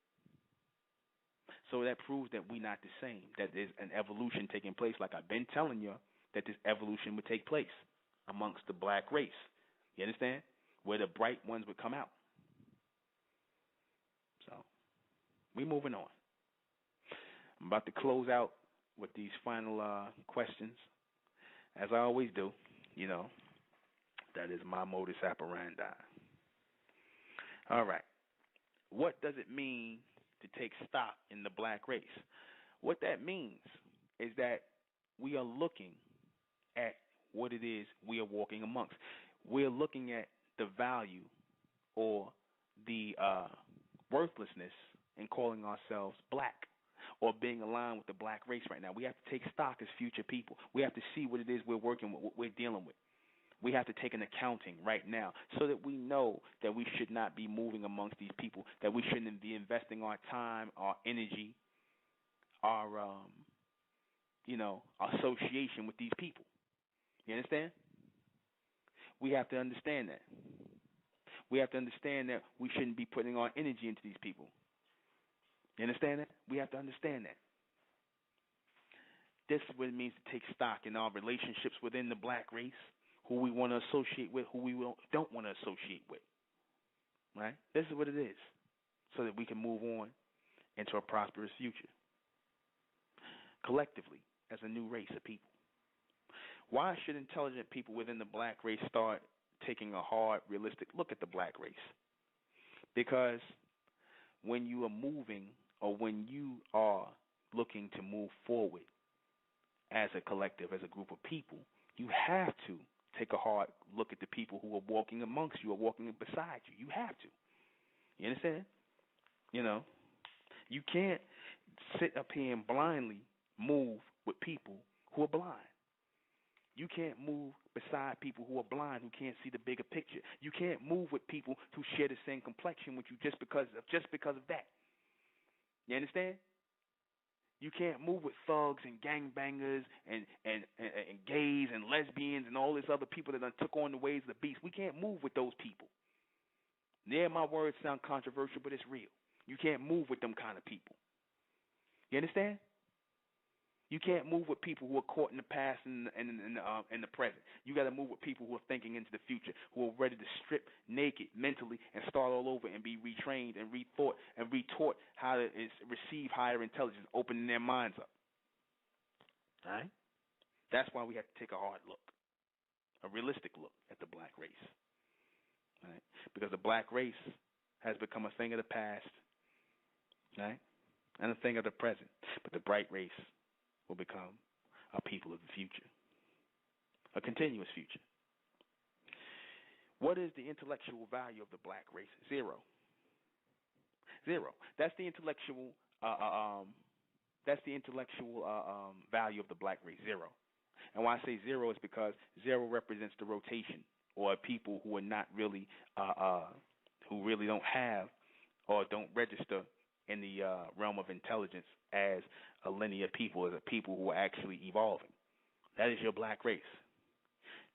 So that proves that we're not the same, that there's an evolution taking place, like I've been telling you, that this evolution would take place amongst the black race. You understand? Where the bright ones would come out. So, we're moving on. I'm about to close out with these final questions. As I always do, that is my modus operandi. All right. What does it mean to take stock in the black race? What that means is that we are looking at what it is we are walking amongst. We're looking at the value or the worthlessness in calling ourselves black or being aligned with the black race right now. We have to take stock as future people. We have to see what it is we're working with, what we're dealing with. We have to take an accounting right now so that we know that we should not be moving amongst these people, that we shouldn't be investing our time, our energy, our association with these people. You understand? We have to understand that. We have to understand that we shouldn't be putting our energy into these people. You understand that? We have to understand that. This is what it means to take stock in our relationships within the black race, who we want to associate with, who we don't want to associate with. Right? This is what it is, so that we can move on into a prosperous future. Collectively, as a new race of people. Why should intelligent people within the black race start taking a hard, realistic look at the black race? Because when you are moving or when you are looking to move forward as a collective, as a group of people, you have to take a hard look at the people who are walking amongst you or walking beside you. You have to. You understand? You know, you can't sit up here and blindly move with people who are blind. You can't move beside people who are blind, who can't see the bigger picture. You can't move with people who share the same complexion with you just because of that. You understand? You can't move with thugs and gangbangers and gays and lesbians and all these other people that done took on the ways of the beast. We can't move with those people. Yeah, my words sound controversial, but it's real. You can't move with them kind of people. You understand? You can't move with people who are caught in the past and the present. You got to move with people who are thinking into the future, who are ready to strip naked mentally and start all over and be retrained and rethought and retaught how to receive higher intelligence, opening their minds up. All right? That's why we have to take a hard look, a realistic look at the black race. All right? Because the black race has become a thing of the past, right, and a thing of the present. But the bright race will become a people of the future, a continuous future. What is the intellectual value of the black race? Zero. That's the intellectual. Value of the black race. Zero. And why I say zero is because zero represents the rotation, or people who are not really, who really don't have or don't register in the realm of intelligence as a linear people, as a people who are actually evolving. That is your black race.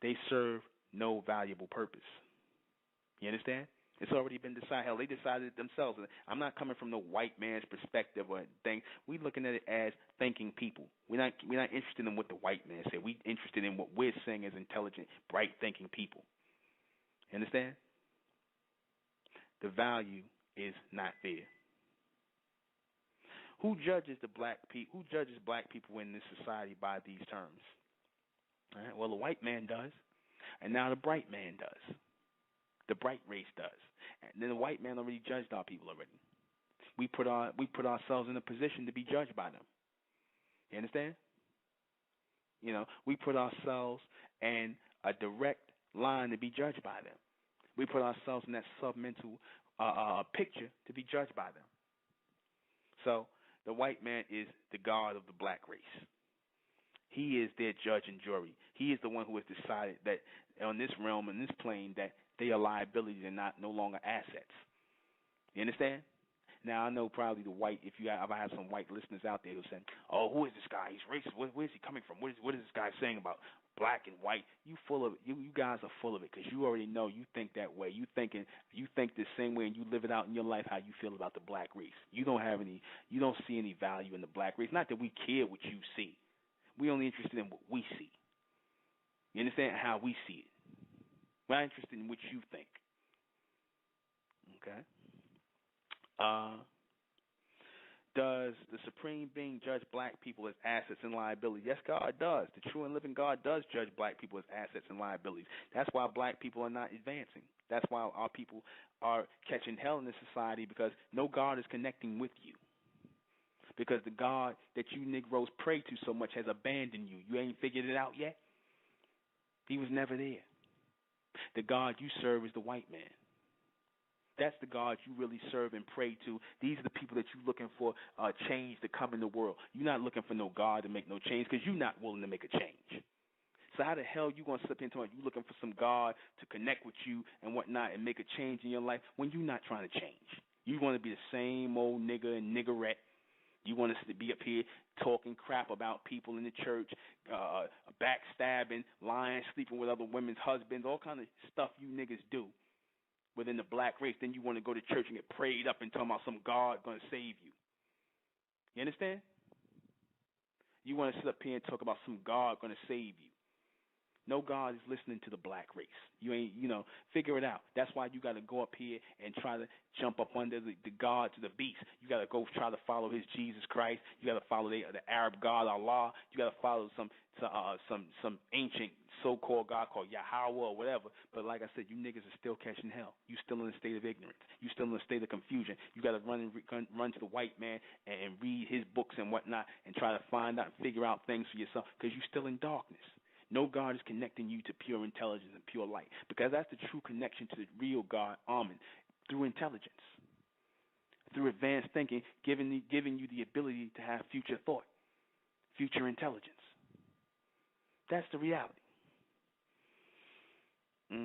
They serve no valuable purpose. You understand? It's already been decided. Hell, they decided it themselves. I'm not coming from no white man's perspective or thing. We're looking at it as thinking people. We're not interested in what the white man said. We're interested in what we're saying as intelligent, bright thinking people. You understand? The value is not there. Who judges black people in this society by these terms? All right, well, the white man does, and now the bright man does. The bright race does. And then the white man already judged our people already. We put ourselves in a position to be judged by them. You understand? You know, we put ourselves in a direct line to be judged by them. We put ourselves in that submental picture to be judged by them. So the white man is the god of the black race. He is their judge and jury. He is the one who has decided that on this realm, in this plane, that they are liabilities and no longer assets. You understand? Now, I know probably if I have some white listeners out there who say, "Oh, who is this guy? He's racist. Where is he coming from? What is this guy saying about black and white?" You guys are full of it, because you already know you think that way. You think the same way, and you live it out in your life how you feel about the black race. You don't see any value in the black race. Not that we care what you see. We're only interested in what we see. You understand? How we see it. We're not interested in what you think. Okay? Does the Supreme Being judge black people as assets and liabilities? Yes, God does. The true and living God does judge black people as assets and liabilities. That's why black people are not advancing. That's why our people are catching hell in this society, because no God is connecting with you. Because the God that you Negroes pray to so much has abandoned you. You ain't figured it out yet? He was never there. The God you serve is the white man. That's the God you really serve and pray to. These are the people that you're looking for change to come in the world. You're not looking for no God to make no change, because you're not willing to make a change. So how the hell you going to slip into it? You looking for some God to connect with you and whatnot and make a change in your life when you're not trying to change. You want to be the same old nigga and niggerette. You want us to be up here talking crap about people in the church, backstabbing, lying, sleeping with other women's husbands, all kind of stuff you niggas do within the black race. Then you want to go to church and get prayed up and talking about some God going to save you. You understand? You want to sit up here and talk about some God going to save you. No God is listening to the black race. You ain't, figure it out. That's why you got to go up here and try to jump up under the God to the beast. You got to go try to follow his Jesus Christ. You got to follow the Arab God Allah. You got to follow some ancient so-called God called Yahweh or whatever. But like I said, you niggas are still catching hell. You still in a state of ignorance. You still in a state of confusion. You got to run to the white man and read his books and whatnot and try to find out and figure out things for yourself, because you're still in darkness. No God is connecting you to pure intelligence and pure light, because that's the true connection to the real God, Amen, through intelligence. through advanced thinking, giving you the ability to have future thought, future intelligence. That's the reality. Let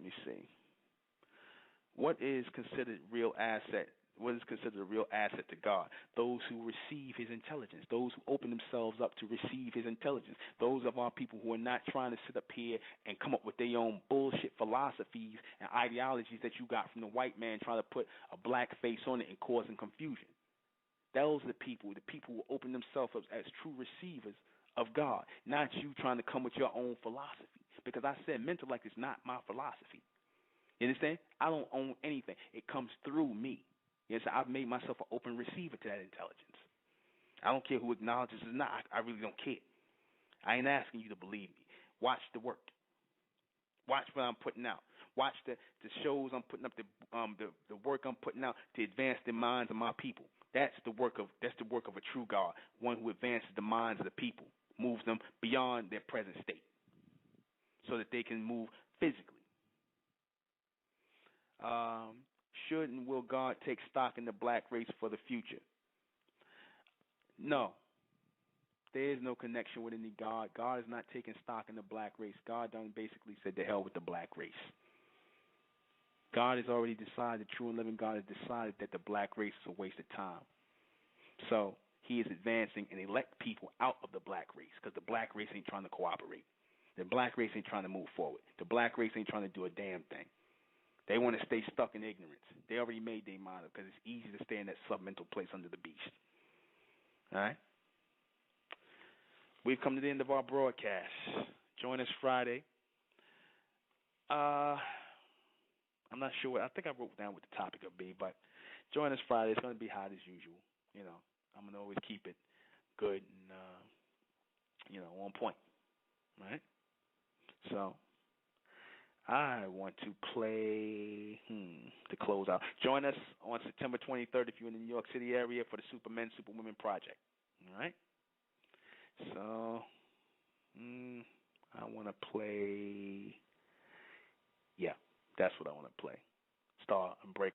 me see. What is considered real asset? What is considered a real asset to God? Those who receive His intelligence, those who open themselves up to receive His intelligence, those of our people who are not trying to sit up here and come up with their own bullshit philosophies and ideologies that you got from the white man trying to put a black face on it and causing confusion. Those are the people who open themselves up as true receivers of God, not you trying to come with your own philosophy. Because I said Mentellect is not my philosophy. You understand? I don't own anything. It comes through me. Yes, I've made myself an open receiver to that intelligence. I don't care who acknowledges it or not. I really don't care. I ain't asking you to believe me. Watch the work. Watch what I'm putting out. Watch the shows I'm putting up, the work I'm putting out to advance the minds of my people. That's the work of a true God, one who advances the minds of the people, moves them beyond their present state, so that they can move physically. Should and will God take stock in the black race for the future? No. There is no connection with any God. God is not taking stock in the black race. God done basically said to hell with the black race. God has already decided, the true and living God has decided that the black race is a waste of time. So He is advancing and elect people out of the black race, because the black race ain't trying to cooperate. The black race ain't trying to move forward. The black race ain't trying to do a damn thing. They want to stay stuck in ignorance. They already made their mind up, because it's easy to stay in that submental place under the beast. All right? We've come to the end of our broadcast. Join us Friday. I'm not sure. I think I wrote down what the topic will be, but join us Friday. It's going to be hot as usual. You know, I'm going to always keep it good and, on point. All right? So I want to play to close out. Join us on September 23rd if you're in the New York City area for the Supermen, Superwomen Project. All right? So I want to play, yeah, that's what I want to play. Star and Break.